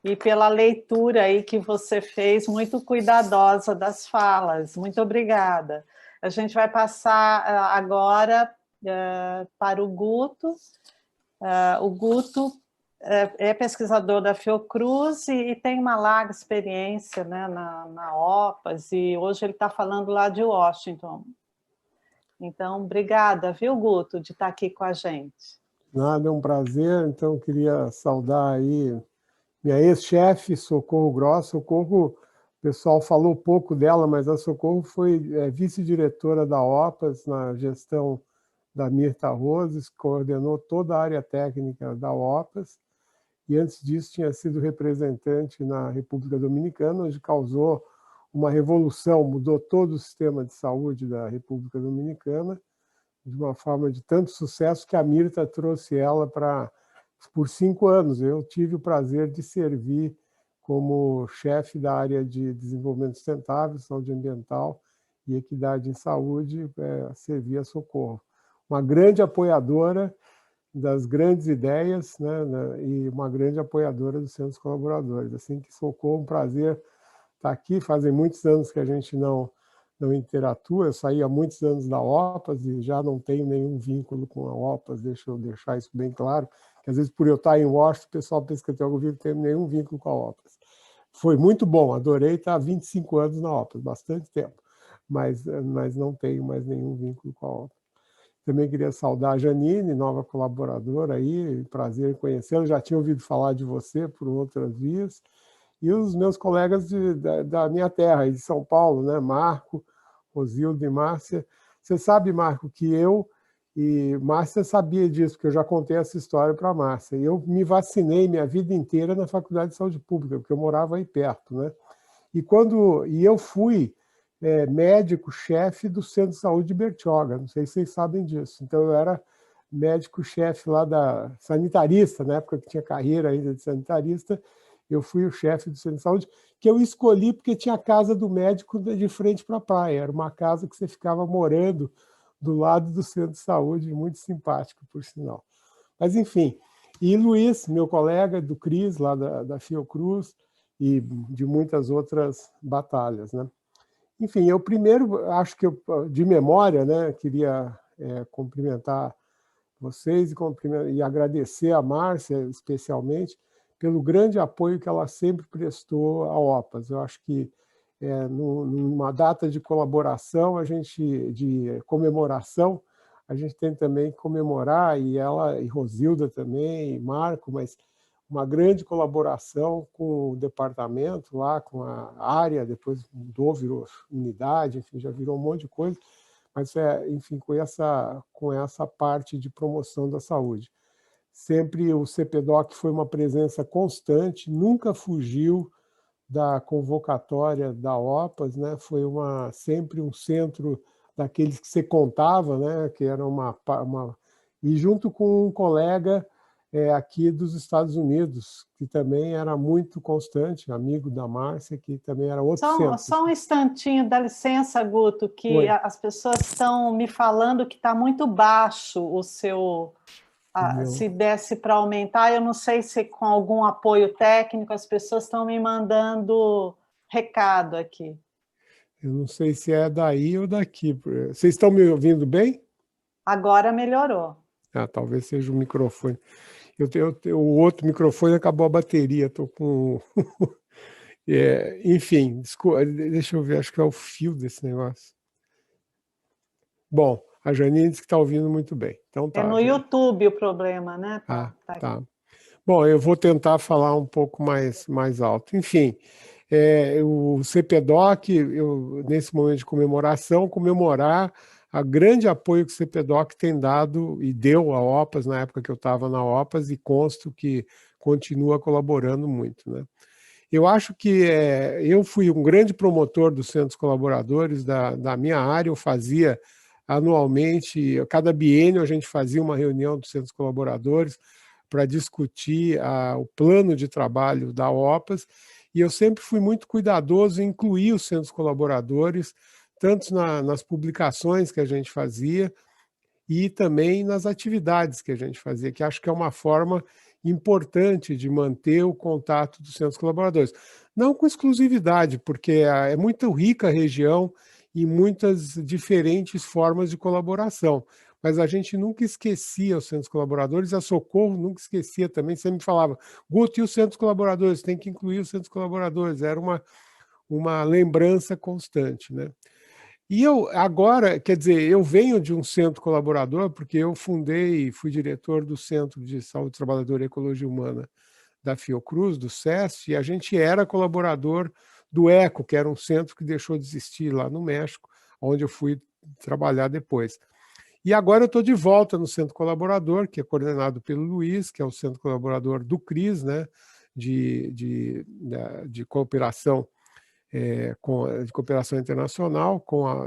e pela leitura aí que você fez, muito cuidadosa das falas. Muito obrigada. A gente vai passar agora para o Guto. O Guto é pesquisador da Fiocruz e tem uma larga experiência, né, na OPAS, e hoje ele está falando lá de Washington. Então, obrigada, viu, Guto, de estar aqui com a gente. Nada, é um prazer. Então, queria saudar aí minha ex-chefe, Socorro Gross. Socorro, o pessoal falou pouco dela, mas a Socorro foi vice-diretora da OPAS na gestão da Mirta Roses, coordenou toda a área técnica da OPAS, e antes disso tinha sido representante na República Dominicana, onde causou uma revolução, mudou todo o sistema de saúde da República Dominicana, de uma forma de tanto sucesso que a Mirta trouxe ela por 5 anos. Eu tive o prazer de servir como chefe da área de desenvolvimento sustentável, saúde ambiental e equidade em saúde, servia a Socorro. Uma grande apoiadora das grandes ideias, né, e uma grande apoiadora dos centros colaboradores. Assim que Socorro, um prazer estar aqui. Fazem muitos anos que a gente não não interatua. Eu saí há muitos anos da OPAS e já não tenho nenhum vínculo com a OPAS, deixa eu deixar isso bem claro, que às vezes por eu estar em Washington, o pessoal pensa que eu tenho algum vínculo, não tenho nenhum vínculo com a OPAS. Foi muito bom, adorei estar há 25 anos na OPAS, bastante tempo, mas não tenho mais nenhum vínculo com a OPAS. Também queria saudar a Janine, nova colaboradora aí, prazer em conhecê-la, já tinha ouvido falar de você por outras vias, e os meus colegas da minha terra, de São Paulo, né? Marco, Rosildo e Márcia. Você sabe, Marco, que eu e Márcia sabia disso, porque eu já contei essa história para a Márcia. Eu me vacinei minha vida inteira na Faculdade de Saúde Pública, porque eu morava aí perto, né? E eu fui médico-chefe do Centro de Saúde de Bertioga, não sei se vocês sabem disso. Então, eu era médico-chefe lá da sanitarista, na época que tinha carreira ainda de sanitarista, eu fui o chefe do Centro de Saúde, que eu escolhi porque tinha a casa do médico de frente para a praia, era uma casa que você ficava morando do lado do Centro de Saúde, muito simpático, por sinal. Mas, enfim, e Luiz, meu colega do CRIS, lá da Fiocruz, e de muitas outras batalhas, né? Enfim, eu primeiro, acho que de memória, né, queria cumprimentar vocês e agradecer a Márcia, especialmente, pelo grande apoio que ela sempre prestou à OPAS. Eu acho que numa data de colaboração, de comemoração, a gente tem também que comemorar, e ela, e Rosilda também, e Marco, mas uma grande colaboração com o departamento lá, com a área, depois mudou, virou unidade, enfim, já virou um monte de coisa, mas, enfim, com essa parte de promoção da saúde. Sempre o CPDOC foi uma presença constante, nunca fugiu da convocatória da OPAS, né? Foi sempre um centro daqueles que você contava, né? Que era e junto com um colega aqui dos Estados Unidos, que também era muito constante, amigo da Márcia, que também era outro centro. Só um instantinho, dá licença, Guto, que Oi. As pessoas estão me falando que está muito baixo o seu... Se desse para aumentar, eu não sei se com algum apoio técnico, as pessoas estão me mandando recado aqui. Eu não sei se é daí ou daqui. Vocês estão me ouvindo bem? Agora melhorou. Talvez seja o microfone. O outro microfone acabou a bateria, estou com... enfim, desculpa, deixa eu ver, acho que é o fio desse negócio. Bom, a Janine disse que está ouvindo muito bem. Então, tá, no Janine. YouTube o problema, né? Tá. Bom, eu vou tentar falar um pouco mais alto. Enfim, o CPDOC, nesse momento de comemoração, comemorar o grande apoio que o CPDOC tem dado e deu à OPAS, na época que eu estava na OPAS, e consto que continua colaborando muito, né? Eu acho que eu fui um grande promotor dos centros colaboradores da minha área, eu fazia anualmente, cada biênio a gente fazia uma reunião dos centros colaboradores para discutir o plano de trabalho da OPAS, e eu sempre fui muito cuidadoso em incluir os centros colaboradores, tanto nas publicações que a gente fazia, e também nas atividades que a gente fazia, que acho que é uma forma importante de manter o contato dos centros colaboradores. Não com exclusividade, porque é muito rica a região e muitas diferentes formas de colaboração, mas a gente nunca esquecia os centros colaboradores, a Socorro nunca esquecia também, sempre falava, Guto, e os centros colaboradores? Tem que incluir os centros colaboradores, era uma lembrança constante, né? E eu agora, quer dizer, eu venho de um centro colaborador, porque eu fundei e fui diretor do Centro de Saúde Trabalhadora e Ecologia Humana da Fiocruz, do SESF, e a gente era colaborador do ECO, que era um centro que deixou de existir lá no México, onde eu fui trabalhar depois. E agora eu estou de volta no Centro Colaborador, que é coordenado pelo Luiz, que é o Centro Colaborador do CRIS, né, de cooperação, de cooperação internacional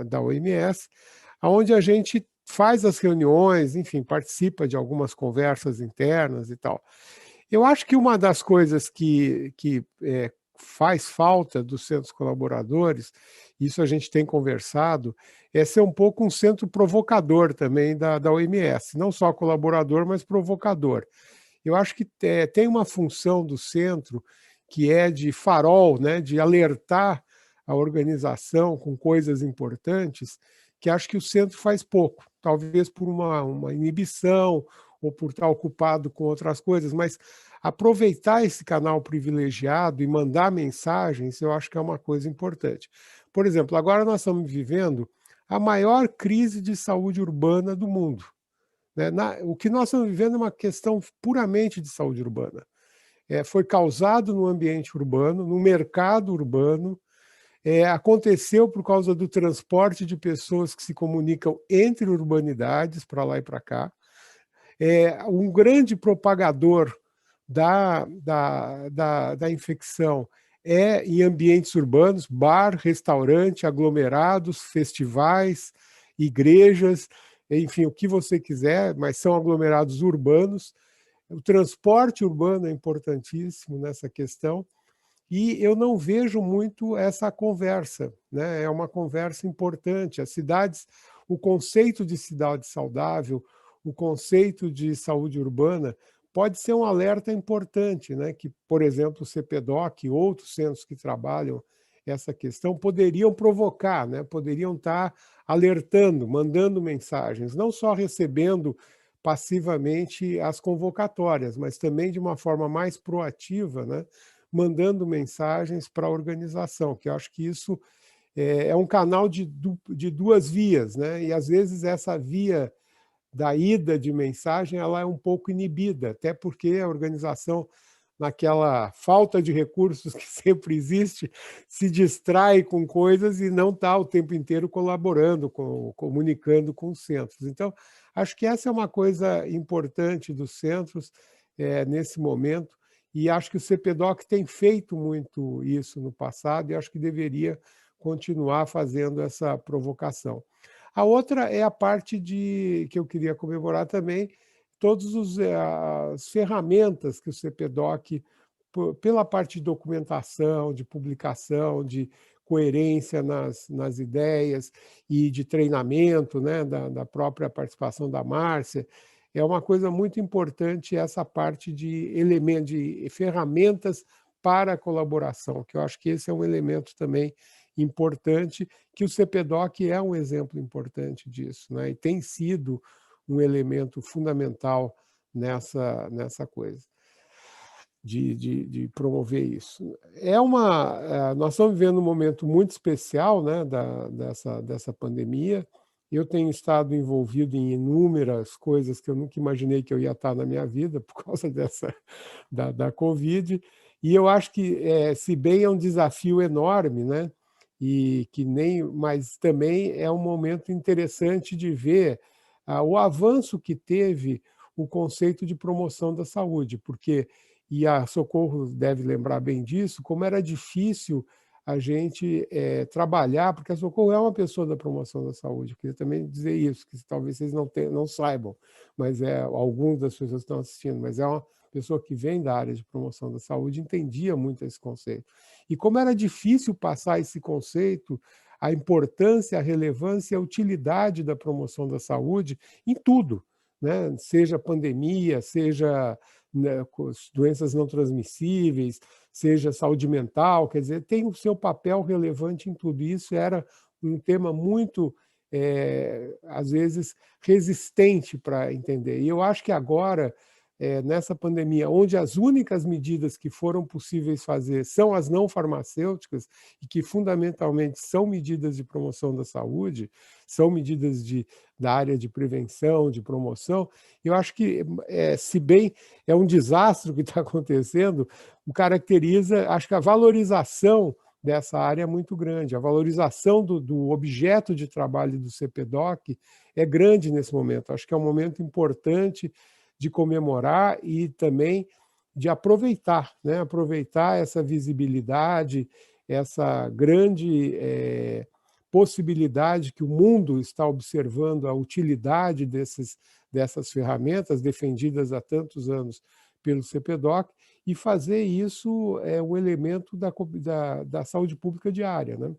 da OMS, onde a gente faz as reuniões, enfim, participa de algumas conversas internas e tal. Eu acho que uma das coisas que faz falta dos centros colaboradores, isso a gente tem conversado, é ser um pouco um centro provocador também da OMS, não só colaborador, mas provocador. Eu acho que tem uma função do centro que é de farol, né, de alertar a organização com coisas importantes, que acho que o centro faz pouco, talvez por uma inibição ou por estar ocupado com outras coisas, mas aproveitar esse canal privilegiado e mandar mensagens, eu acho que é uma coisa importante. Por exemplo, agora nós estamos vivendo a maior crise de saúde urbana do mundo. O que nós estamos vivendo é uma questão puramente de saúde urbana. Foi causado no ambiente urbano, no mercado urbano, aconteceu por causa do transporte de pessoas que se comunicam entre urbanidades, para lá e para cá. Um grande propagador da infecção em ambientes urbanos, bar, restaurante, aglomerados, festivais, igrejas, enfim, o que você quiser, mas são aglomerados urbanos. O transporte urbano é importantíssimo nessa questão, e eu não vejo muito essa conversa, né? É uma conversa importante. As cidades, o conceito de cidade saudável, o conceito de saúde urbana, pode ser um alerta importante, né? Que, por exemplo, o CPDOC e outros centros que trabalham essa questão poderiam provocar, né? Poderiam estar alertando, mandando mensagens, não só recebendo passivamente as convocatórias, mas também de uma forma mais proativa, né? Mandando mensagens para a organização, que eu acho que isso é um canal de duas vias, né? E às vezes essa via da ida de mensagem ela é um pouco inibida, até porque a organização, naquela falta de recursos que sempre existe, se distrai com coisas e não está o tempo inteiro colaborando, comunicando com os centros. Então, acho que essa é uma coisa importante dos centros nesse momento, e acho que o CPDOC tem feito muito isso no passado e acho que deveria continuar fazendo essa provocação. A outra é a parte que eu queria comemorar também, todas as ferramentas que o CPDOC, pela parte de documentação, de publicação, de coerência nas ideias e de treinamento, né, da própria participação da Márcia, é uma coisa muito importante essa parte de ferramentas para a colaboração, que eu acho que esse é um elemento também importante, que o CPDOC é um exemplo importante disso, né? E tem sido um elemento fundamental nessa coisa, de promover isso. Nós estamos vivendo um momento muito especial, né, dessa pandemia. Eu tenho estado envolvido em inúmeras coisas que eu nunca imaginei que eu ia estar na minha vida por causa da Covid, e eu acho que, se bem é um desafio enorme, né, mas também é um momento interessante de ver o avanço que teve o conceito de promoção da saúde, porque, e a Socorro deve lembrar bem disso, como era difícil a gente trabalhar, porque a Socorro é uma pessoa da promoção da saúde. Eu queria também dizer isso, que talvez vocês não saibam, mas alguns das pessoas que estão assistindo, mas é uma pessoa que vem da área de promoção da saúde, entendia muito esse conceito. E como era difícil passar esse conceito, a importância, a relevância e a utilidade da promoção da saúde em tudo, né? Seja pandemia, seja, né, doenças não transmissíveis, seja saúde mental, quer dizer, tem o seu papel relevante em tudo. Isso era um tema muito, às vezes, resistente para entender. E eu acho que agora, nessa pandemia, onde as únicas medidas que foram possíveis fazer são as não farmacêuticas, e que fundamentalmente são medidas de promoção da saúde, são medidas da área de prevenção, de promoção, eu acho que, se bem é um desastre o que está acontecendo, caracteriza, acho que a valorização dessa área é muito grande, a valorização do objeto de trabalho do CPDOC é grande nesse momento. Acho que é um momento importante de comemorar e também de aproveitar, né? Aproveitar essa visibilidade, essa grande possibilidade que o mundo está observando a utilidade dessas ferramentas defendidas há tantos anos pelo CPDOC, e fazer isso um elemento da saúde pública diária, né?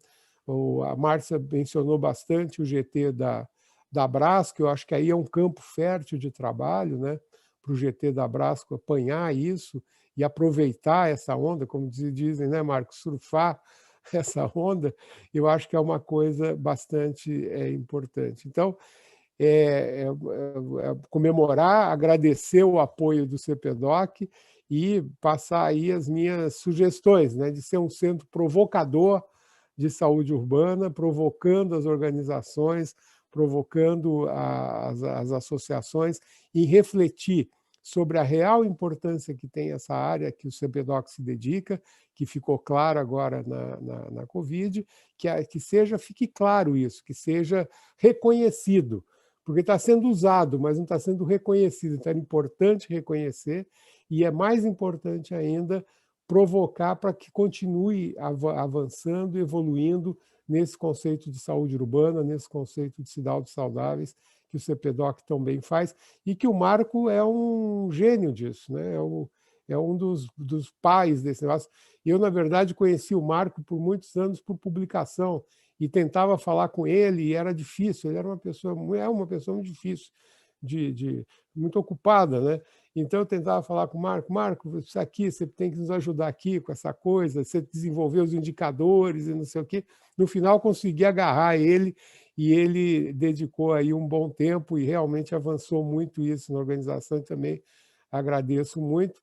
A Márcia mencionou bastante o GT da Abrasco, que eu acho que aí é um campo fértil de trabalho, né, para o GT da Abrasco apanhar isso e aproveitar essa onda, como dizem, né, Marcos, surfar essa onda, eu acho que é uma coisa bastante importante. Então, comemorar, agradecer o apoio do CPDOC e passar aí as minhas sugestões, né, de ser um centro provocador de saúde urbana, provocando as organizações, provocando as associações e refletir sobre a real importância que tem essa área que o CPDOC se dedica, que ficou claro agora na Covid, fique claro isso, que seja reconhecido, porque está sendo usado, mas não está sendo reconhecido. Então é importante reconhecer e é mais importante ainda provocar para que continue avançando, evoluindo nesse conceito de saúde urbana, nesse conceito de cidades saudáveis, que o CPDOC também faz, e que o Marco é um gênio disso, né? É um dos pais desse negócio. Eu, na verdade, conheci o Marco por muitos anos por publicação, e tentava falar com ele, e era difícil, ele era uma pessoa muito difícil, muito ocupada, né? Então eu tentava falar com o Marco, isso aqui, você tem que nos ajudar aqui com essa coisa, você desenvolver os indicadores e não sei o quê. No final consegui agarrar ele, e ele dedicou aí um bom tempo e realmente avançou muito isso na organização, e também agradeço muito.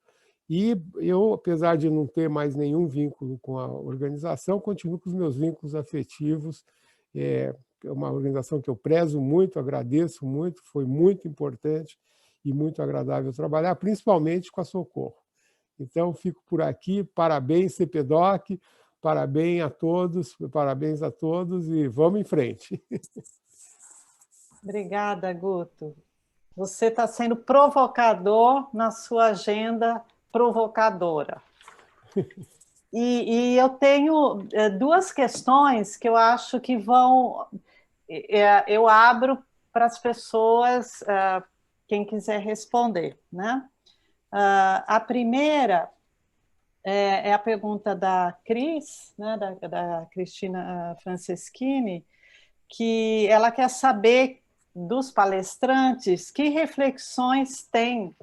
E eu, apesar de não ter mais nenhum vínculo com a organização, continuo com os meus vínculos afetivos. É uma organização que eu prezo muito, agradeço muito, foi muito importante e muito agradável trabalhar, principalmente com a Socorro. Então, fico por aqui. Parabéns, CPDOC, parabéns a todos e vamos em frente. Obrigada, Guto. Você está sendo provocador na sua agenda provocadora. E eu tenho duas questões que eu acho que eu abro para as pessoas, quem quiser responder, né? A primeira é a pergunta da Cris, né, da Cristina Franceschini, que ela quer saber dos palestrantes que reflexões têm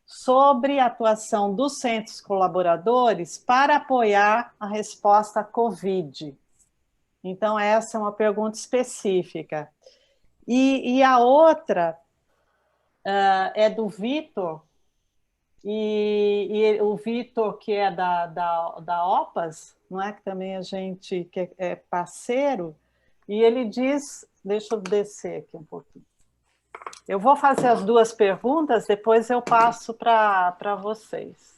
sobre a atuação dos centros colaboradores para apoiar a resposta à Covid. Então, essa é uma pergunta específica. E a outra é do Vitor, e o Vitor, que é da OPAS, não é? Que também a gente que é parceiro, e ele diz, deixa eu descer aqui um pouquinho. Eu vou fazer as duas perguntas, depois eu passo para vocês.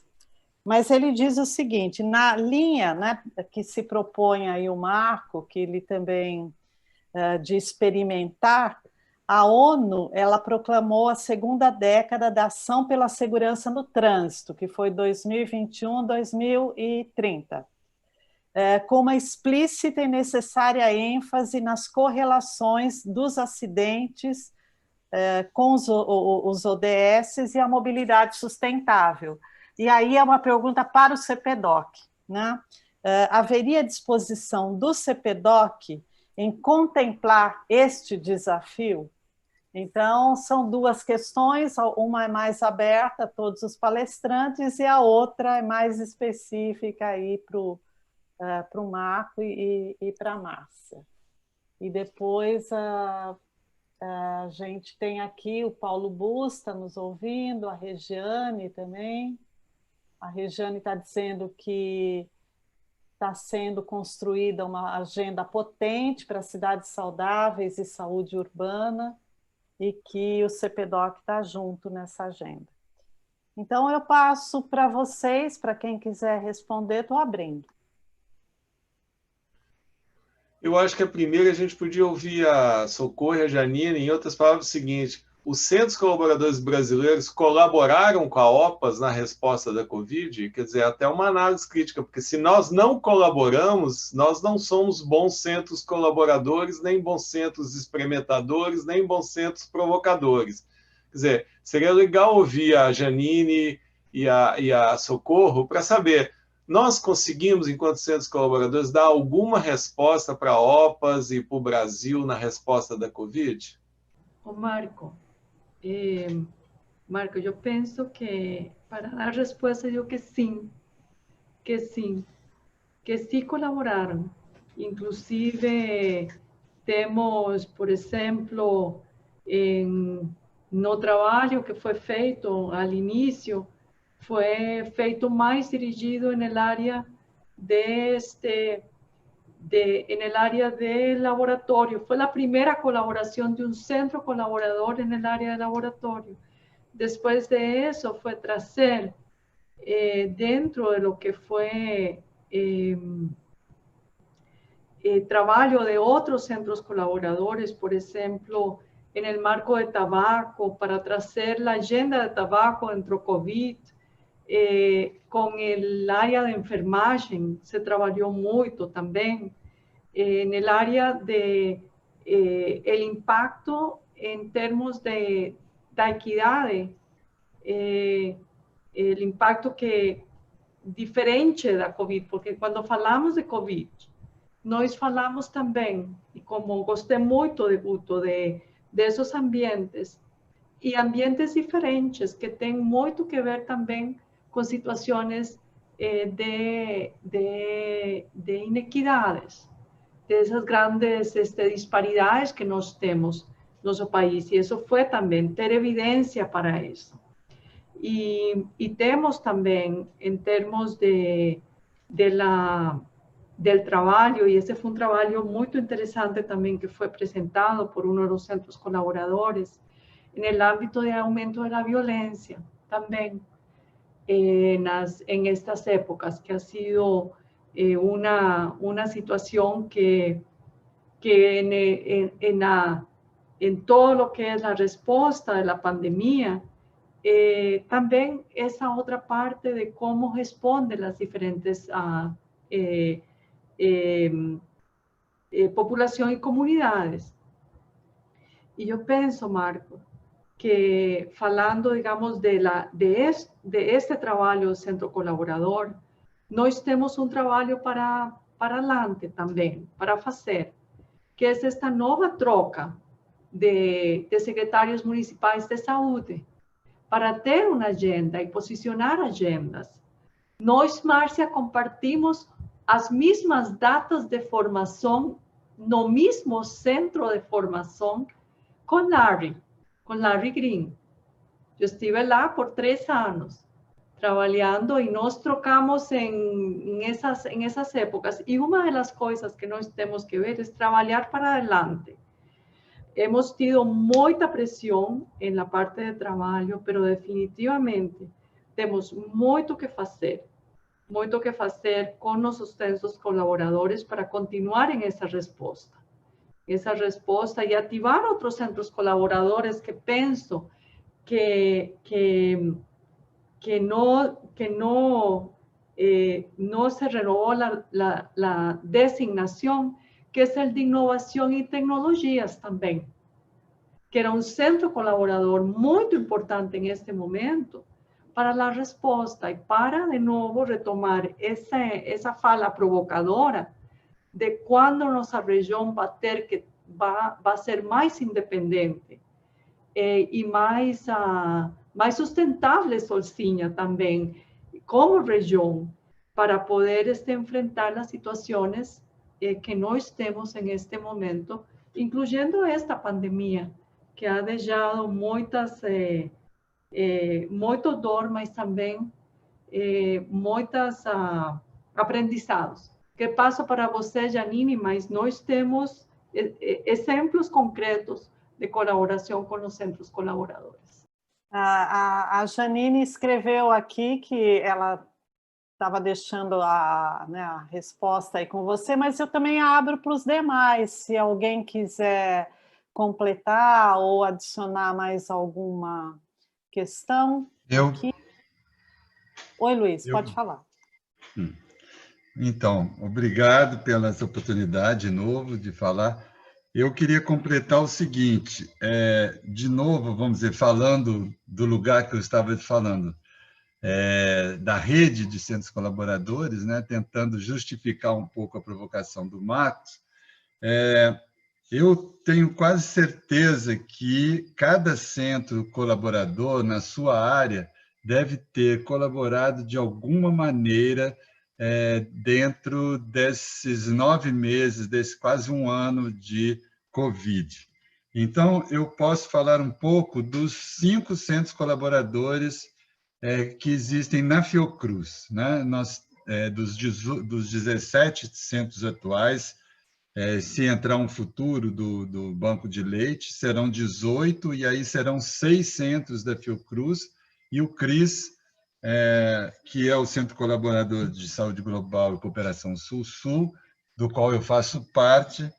Mas ele diz o seguinte, na linha, né, que se propõe aí o Marco, que ele também de experimentar, a ONU ela proclamou a segunda década da ação pela segurança no trânsito, que foi 2021-2030, com uma explícita e necessária ênfase nas correlações dos acidentes com os ODS e a mobilidade sustentável. E aí é uma pergunta para o CPDOC, né? Haveria disposição do CPDOC em contemplar este desafio? Então, são duas questões, uma é mais aberta a todos os palestrantes e a outra é mais específica aí para o Marco e para a Márcia. E depois a gente tem aqui o Paulo Busta nos ouvindo, a Regiane também. A Regiane está dizendo que está sendo construída uma agenda potente para cidades saudáveis e saúde urbana e que o CPDOC está junto nessa agenda. Então, eu passo para vocês, para quem quiser responder, estou abrindo. Eu acho que a primeira a gente podia ouvir a Socorro e a Janine, em outras palavras, o seguinte: os centros colaboradores brasileiros colaboraram com a OPAS na resposta da Covid? Quer dizer, até uma análise crítica, porque se nós não colaboramos, nós não somos bons centros colaboradores, nem bons centros experimentadores, nem bons centros provocadores. Quer dizer, seria legal ouvir a Janine e a Socorro para saber, nós conseguimos, enquanto centros colaboradores, dar alguma resposta para a OPAS e para o Brasil na resposta da Covid? Marco, eu penso que, para dar resposta, eu digo que sim colaboraram. Inclusive, temos, por exemplo, no trabalho que foi feito ao início, foi feito mais dirigido en área en el área de laboratorio. Fue la primera colaboración de un centro colaborador en el área de laboratorio. Después de eso fue trazer dentro de lo que fue trabajo de otros centros colaboradores, por ejemplo, en el marco de tabaco, para trazer la agenda de tabaco dentro COVID, con el área de enfermagem, se trabajó mucho también, en el área de el impacto en términos de la equidad, el impacto que diferente da COVID, porque cuando falamos de COVID, nós falamos também, e como gostei muito de Guto, de esos ambientes, e ambientes diferentes, que têm muito que ver também com situações de inequidades, dessas grandes disparidades que nós temos no nosso país, e isso foi também ter evidência para isso. E temos também, em termos del trabalho, e esse foi um trabalho muito interessante também que foi apresentado por um dos centros colaboradores, no âmbito de aumento da violência também, en estas épocas, que ha sido una situación que en todo lo que es la respuesta de la pandemia, también esa otra parte de cómo responden las diferentes población y comunidades. Y yo pienso, Marco, que falando, digamos, de este trabalho centro colaborador, nós temos um trabalho para adelante também, para fazer, que é esta nova troca de secretários municipais de saúde, para ter uma agenda e posicionar agendas. Nós, Márcia, compartimos as mesmas datas de formação no mesmo centro de formação com Larry Green. Eu estive lá por 3 anos, trabalhando, e nós trocamos em essas épocas. E uma das coisas que nós temos que ver é trabalhar para adelante. Hemos tido muita pressão na parte de trabalho, mas definitivamente temos muito que fazer com nossos centros colaboradores para continuar em essa resposta e ativar outros centros colaboradores que penso que no se renovó la designación, que es el de innovación y tecnologías también, que era un centro colaborador muy importante en este momento para la respuesta y para de nuevo retomar esa fala provocadora de cuando nuestra región va a ser más independiente y más sustentable, Solcinha, también como región, para poder enfrentar las situaciones que nós temos en este momento, incluyendo esta pandemia, que ha dejado muitas muito dor, mas também muitos aprendizados. Que passo para você, Janine, mas nós temos exemplos concretos de colaboração com os centros colaboradores. A Janine escreveu aqui que ela estava deixando a resposta aí com você, mas eu também abro para os demais, se alguém quiser completar ou adicionar mais alguma questão. Aqui. Oi, Luiz, pode falar. Então, obrigado pela essa oportunidade de novo de falar. Eu queria completar o seguinte, de novo, vamos dizer, falando do lugar que eu estava falando, da rede de centros colaboradores, né, tentando justificar um pouco a provocação do Marcos, eu tenho quase certeza que cada centro colaborador, na sua área, deve ter colaborado de alguma maneira dentro desses 9 meses, desse quase um ano de Covid. Então, eu posso falar um pouco dos 5 centros colaboradores que existem na Fiocruz, né? Dos 17 centros atuais, se entrar um futuro do Banco de Leite, serão 18, e aí serão 6 centros da Fiocruz, e o CRIS, que é o Centro Colaborador de Saúde Global e Cooperação Sul-Sul, do qual eu faço parte,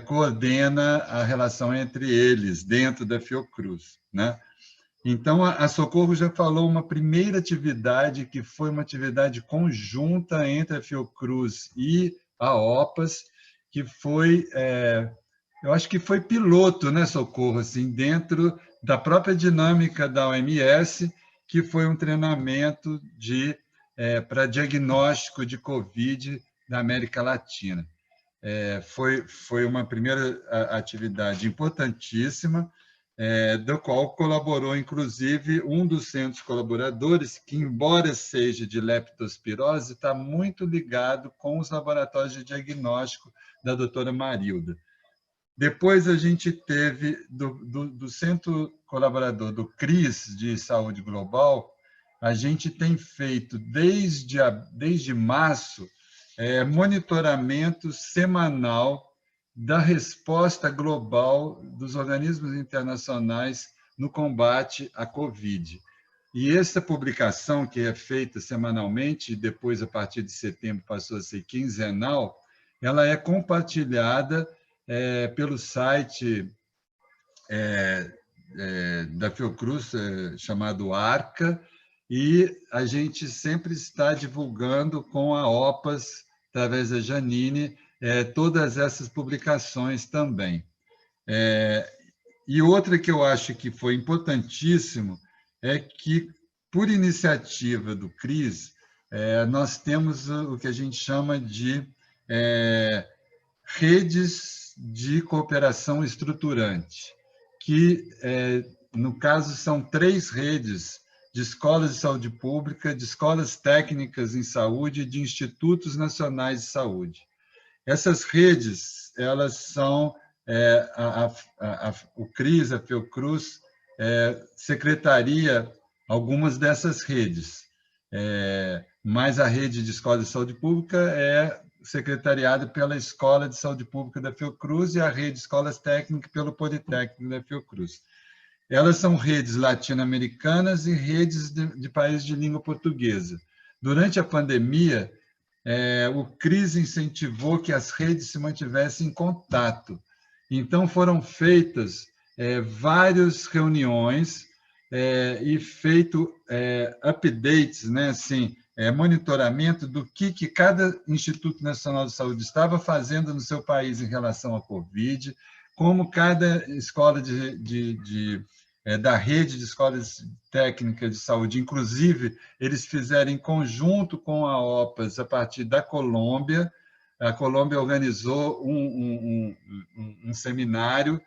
coordena a relação entre eles, dentro da Fiocruz, né? Então, a Socorro já falou uma primeira atividade, que foi uma atividade conjunta entre a Fiocruz e a OPAS, que foi, eu acho que foi piloto, né, Socorro, assim, dentro da própria dinâmica da OMS, que foi um treinamento para diagnóstico de Covid da América Latina. Foi uma primeira atividade importantíssima, do qual colaborou, inclusive, um dos centros colaboradores, que, embora seja de leptospirose, está muito ligado com os laboratórios de diagnóstico da doutora Marilda. Depois, a gente teve, do centro colaborador do CRIS, de Saúde Global, a gente tem feito, desde março, monitoramento semanal da resposta global dos organismos internacionais no combate à Covid. E essa publicação, que é feita semanalmente, e depois, a partir de setembro, passou a ser quinzenal, ela é compartilhada pelo site da Fiocruz, chamado ARCA, e a gente sempre está divulgando com a OPAS, através da Janine, todas essas publicações também. E outra que eu acho que foi importantíssimo é que, por iniciativa do CRIS, nós temos o que a gente chama de redes de cooperação estruturante, que, no caso, são 3 redes de escolas de saúde pública, de escolas técnicas em saúde e de institutos nacionais de saúde. Essas redes, elas são o CRIS, a Fiocruz, secretaria algumas dessas redes, mas a rede de escolas de saúde pública é secretariada pela Escola de Saúde Pública da Fiocruz e a rede de escolas técnicas pelo Politécnico da Fiocruz. Elas são redes latino-americanas e redes de países de língua portuguesa. Durante a pandemia, o CRIS incentivou que as redes se mantivessem em contato. Então, foram feitas várias reuniões e feito updates, né, assim, monitoramento do que cada Instituto Nacional de Saúde estava fazendo no seu país em relação à Covid, como cada escola da rede de escolas técnicas de saúde, inclusive, eles fizeram em conjunto com a OPAS, a partir da Colômbia. A Colômbia organizou um seminário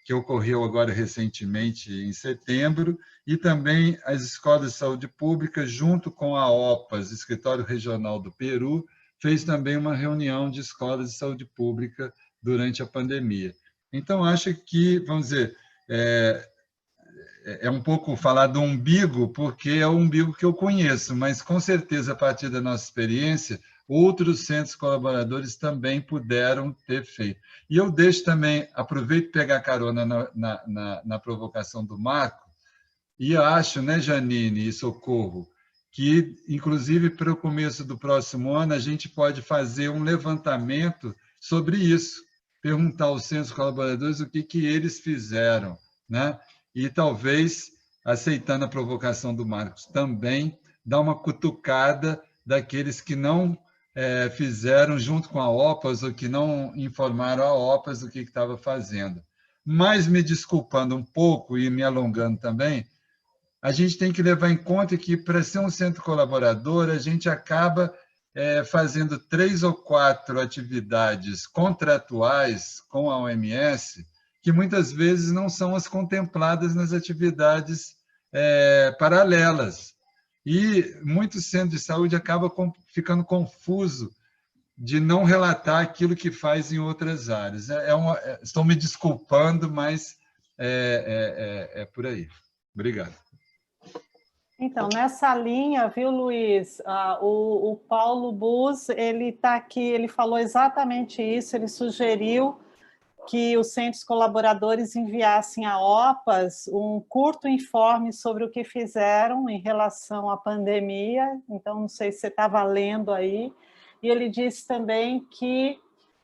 que ocorreu agora recentemente, em setembro, e também as escolas de saúde pública, junto com a OPAS, Escritório Regional do Peru, fez também uma reunião de escolas de saúde pública durante a pandemia. Então, acho que, vamos dizer, um pouco falar do umbigo, porque é o umbigo que eu conheço, mas, com certeza, a partir da nossa experiência, outros centros colaboradores também puderam ter feito. E eu deixo também, aproveito pegar carona na provocação do Marco, e acho, né, Janine e Socorro, que, inclusive, para o começo do próximo ano, a gente pode fazer um levantamento sobre isso, perguntar aos centros colaboradores o que eles fizeram, né? E talvez, aceitando a provocação do Marcos também, dar uma cutucada daqueles que não fizeram junto com a OPAS ou que não informaram a OPAS do que estava fazendo. Mas, me desculpando um pouco e me alongando também, a gente tem que levar em conta que, para ser um centro colaborador, a gente acaba fazendo 3 ou 4 atividades contratuais com a OMS, que muitas vezes não são as contempladas nas atividades paralelas. E muitos centros de saúde acabam ficando confuso de não relatar aquilo que faz em outras áreas. Estou me desculpando, mas é por aí. Obrigado. Então, nessa linha, viu, Luiz, o Paulo Bus, ele está aqui, ele falou exatamente isso, ele sugeriu que os centros colaboradores enviassem a OPAS um curto informe sobre o que fizeram em relação à pandemia, então não sei se você estava lendo aí, e ele disse também que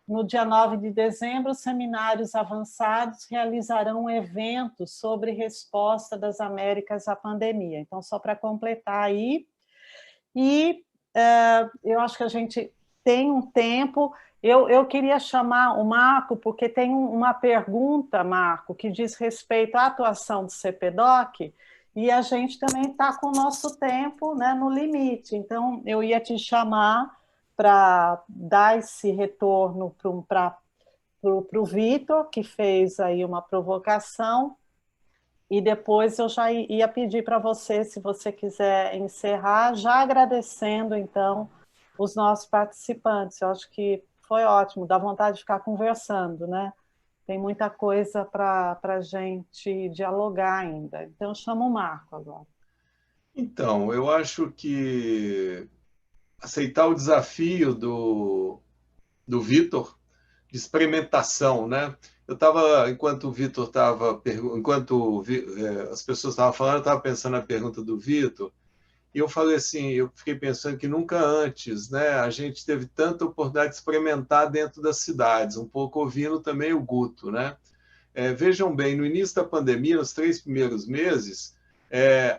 no dia 9 de dezembro os seminários avançados realizarão um evento sobre resposta das Américas à pandemia, então só para completar aí, e eu acho que a gente tem um tempo. Eu queria chamar o Marco, porque tem uma pergunta, Marco, que diz respeito à atuação do CPDOC, e a gente também está com o nosso tempo, né, no limite. Então, eu ia te chamar para dar esse retorno para o Vitor, que fez aí uma provocação, e depois eu já ia pedir para você, se você quiser encerrar, já agradecendo, então, os nossos participantes. Eu acho que foi ótimo, dá vontade de ficar conversando, né? Tem muita coisa para a gente dialogar ainda. Então, eu chamo o Marco agora. Então, eu acho que aceitar o desafio do Vitor de experimentação, né? Eu estava, enquanto as pessoas estavam falando, eu estava pensando na pergunta do Vitor, e eu falei assim, eu fiquei pensando que nunca antes, né, a gente teve tanta oportunidade de experimentar dentro das cidades, um pouco ouvindo também o Guto, né? Vejam bem, no início da pandemia, nos 3 primeiros meses,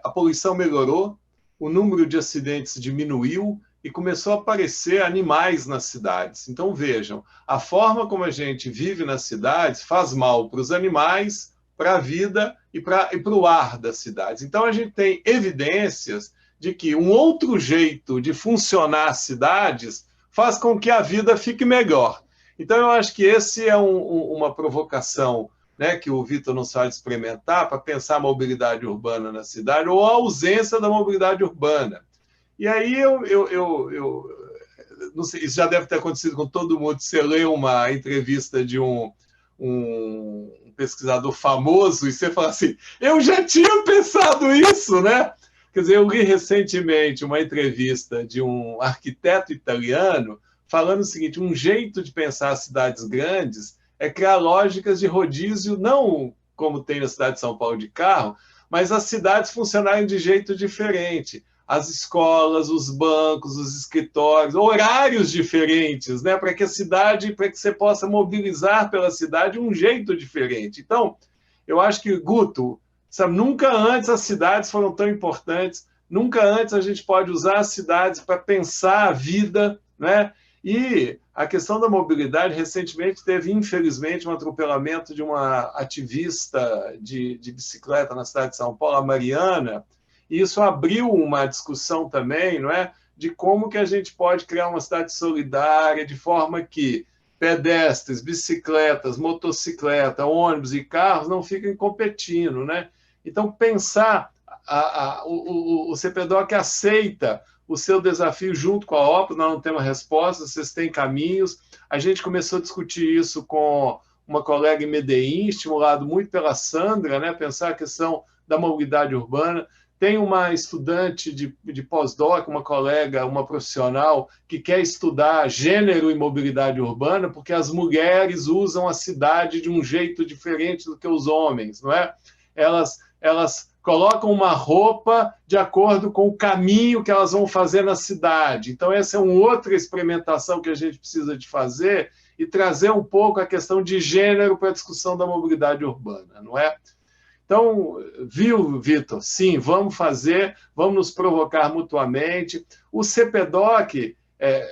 a poluição melhorou, o número de acidentes diminuiu e começou a aparecer animais nas cidades. Então, vejam, a forma como a gente vive nas cidades faz mal para os animais, para a vida e para o ar das cidades. Então, a gente tem evidências de que um outro jeito de funcionar as cidades faz com que a vida fique melhor. Então, eu acho que esse é uma provocação, né, que o Vitor não sabe experimentar para pensar a mobilidade urbana na cidade ou a ausência da mobilidade urbana. E aí, eu não sei, isso já deve ter acontecido com todo mundo, você lê uma entrevista de um pesquisador famoso e você fala assim, eu já tinha pensado isso, né? Quer dizer, eu li recentemente uma entrevista de um arquiteto italiano falando o seguinte, um jeito de pensar as cidades grandes é criar lógicas de rodízio, não como tem na cidade de São Paulo de carro, mas as cidades funcionarem de jeito diferente. As escolas, os bancos, os escritórios, horários diferentes, né? Para que você possa mobilizar pela cidade um jeito diferente. Então, eu acho que, Guto, sabe, nunca antes as cidades foram tão importantes, nunca antes a gente pode usar as cidades para pensar a vida, né? E a questão da mobilidade, recentemente teve, infelizmente, um atropelamento de uma ativista de bicicleta na cidade de São Paulo, a Mariana, e isso abriu uma discussão também, não é? De como que a gente pode criar uma cidade solidária, de forma que pedestres, bicicletas, motocicleta, ônibus e carros não fiquem competindo, né? Então, pensar, o CPDOC aceita o seu desafio junto com a OPAS, nós não temos resposta, vocês têm caminhos. A gente começou a discutir isso com uma colega em Medellín, estimulado muito pela Sandra, né? Pensar a questão da mobilidade urbana. Tem uma estudante de pós-doc, uma colega, uma profissional, que quer estudar gênero e mobilidade urbana, porque as mulheres usam a cidade de um jeito diferente do que os homens, não é? Elas colocam uma roupa de acordo com o caminho que elas vão fazer na cidade. Então, essa é uma outra experimentação que a gente precisa de fazer e trazer um pouco a questão de gênero para a discussão da mobilidade urbana, não é? Então, viu, Vitor? Sim, vamos fazer, vamos nos provocar mutuamente. O CPDOC,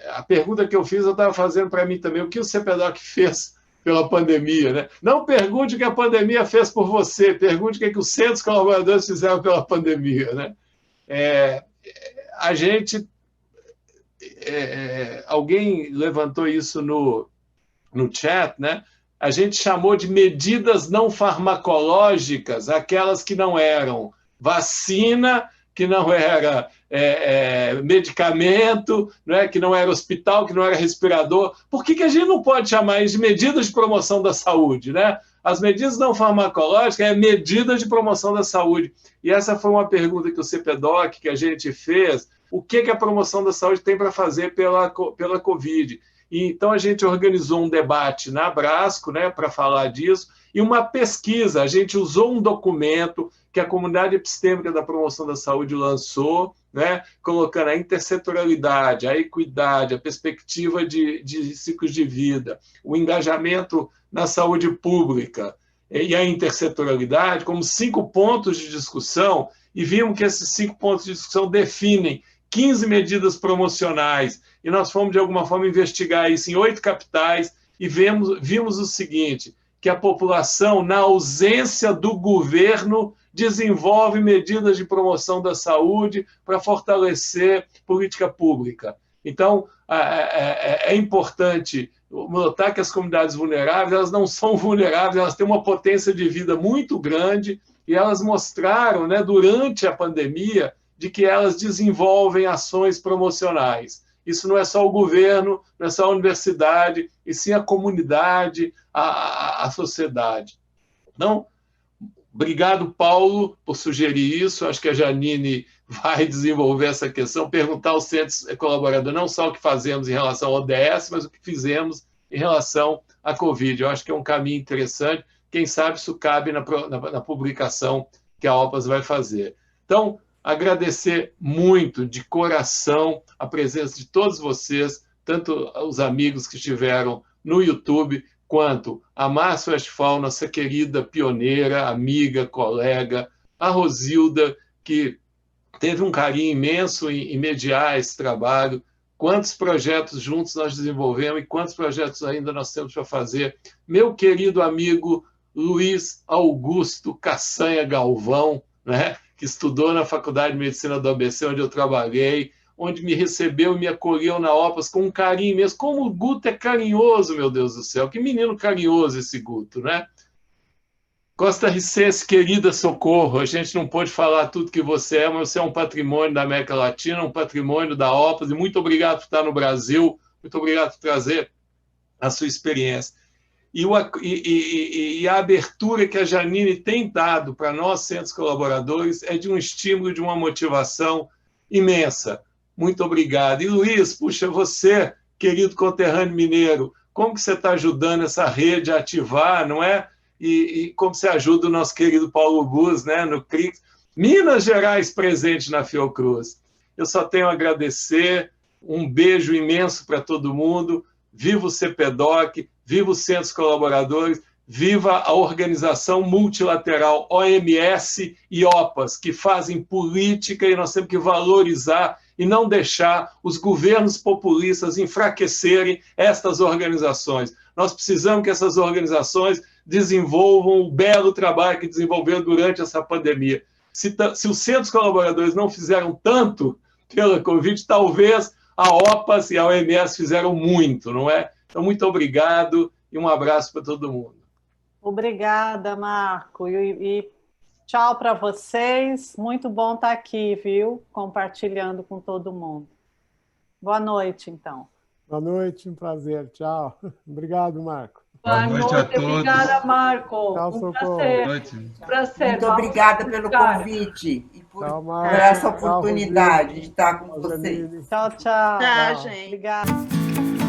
a pergunta que eu fiz, eu estava fazendo para mim também, o que o CPDOC fez pela pandemia, né? Não pergunte o que a pandemia fez por você, pergunte o que os centros colaboradores fizeram pela pandemia, né? A gente... alguém levantou isso no chat, né? A gente chamou de medidas não farmacológicas aquelas que não eram vacina, que não era medicamento, não é? Que não era hospital, que não era respirador. Por que a gente não pode chamar isso de medidas de promoção da saúde, né? As medidas não farmacológicas é medidas de promoção da saúde. E essa foi uma pergunta que o CPDOC, que a gente fez, o que a promoção da saúde tem para fazer pela Covid. E, então, a gente organizou um debate na Abrasco, né, para falar disso, e uma pesquisa. A gente usou um documento que a Comunidade Epistêmica da Promoção da Saúde lançou, né, colocando a intersetorialidade, a equidade, a perspectiva de ciclos de vida, o engajamento na saúde pública e a intersetorialidade como 5 pontos de discussão, e vimos que esses 5 pontos de discussão definem 15 medidas promocionais, e nós fomos, de alguma forma, investigar isso em 8 capitais, e vimos o seguinte, que a população, na ausência do governo, desenvolve medidas de promoção da saúde para fortalecer política pública. Então, é importante notar que as comunidades vulneráveis, elas não são vulneráveis, elas têm uma potência de vida muito grande, e elas mostraram, né, durante a pandemia, de que elas desenvolvem ações promocionais. Isso não é só o governo, não é só a universidade, e sim a comunidade, a sociedade. Então, obrigado, Paulo, por sugerir isso. Acho que a Janine vai desenvolver essa questão, perguntar aos centros colaboradores não só o que fazemos em relação ao ODS, mas o que fizemos em relação à Covid. Eu acho que é um caminho interessante. Quem sabe isso cabe na publicação que a OPAS vai fazer. Então, agradecer muito, de coração, a presença de todos vocês, tanto os amigos que estiveram no YouTube, quanto a Márcia Westphal, nossa querida pioneira, amiga, colega, a Rosilda, que teve um carinho imenso em mediar esse trabalho, quantos projetos juntos nós desenvolvemos e quantos projetos ainda nós temos para fazer. Meu querido amigo Luiz Augusto Caçanha Galvão, né, que estudou na Faculdade de Medicina do ABC, onde eu trabalhei, onde me recebeu e me acolheu na OPAS com um carinho mesmo. Como o Guto é carinhoso, meu Deus do céu. Que menino carinhoso esse Guto, né? Costa Ricense, querida Socorro, a gente não pôde falar tudo que você é, mas você é um patrimônio da América Latina, um patrimônio da OPAS, e muito obrigado por estar no Brasil, muito obrigado por trazer a sua experiência. E a abertura que a Janine tem dado para nós, centros colaboradores, é de um estímulo, de uma motivação imensa. Muito obrigado. E, Luiz, puxa, você, querido conterrâneo mineiro, como que você está ajudando essa rede a ativar, não é? E como você ajuda o nosso querido Paulo Bus, né, no CRIX. Minas Gerais presente na Fiocruz. Eu só tenho a agradecer, um beijo imenso para todo mundo. Viva o CPDOC, viva os centros colaboradores, viva a organização multilateral OMS e OPAS, que fazem política, e nós temos que valorizar e não deixar os governos populistas enfraquecerem estas organizações. Nós precisamos que essas organizações desenvolvam o belo trabalho que desenvolveram durante essa pandemia. Se os centros colaboradores não fizeram tanto pela Covid, talvez a OPAS e a OMS fizeram muito, não é? Então, muito obrigado e um abraço para todo mundo. Obrigada, Marco. E tchau para vocês. Muito bom estar aqui, viu? Compartilhando com todo mundo. Boa noite, então. Boa noite, um prazer. Tchau. Obrigado, Marco. Boa noite a todos. Obrigada, Marco. Tchau, um prazer. Muito obrigada pelo convite e por essa oportunidade de estar com vocês. Tchau, tchau. Tchau, gente. Obrigada.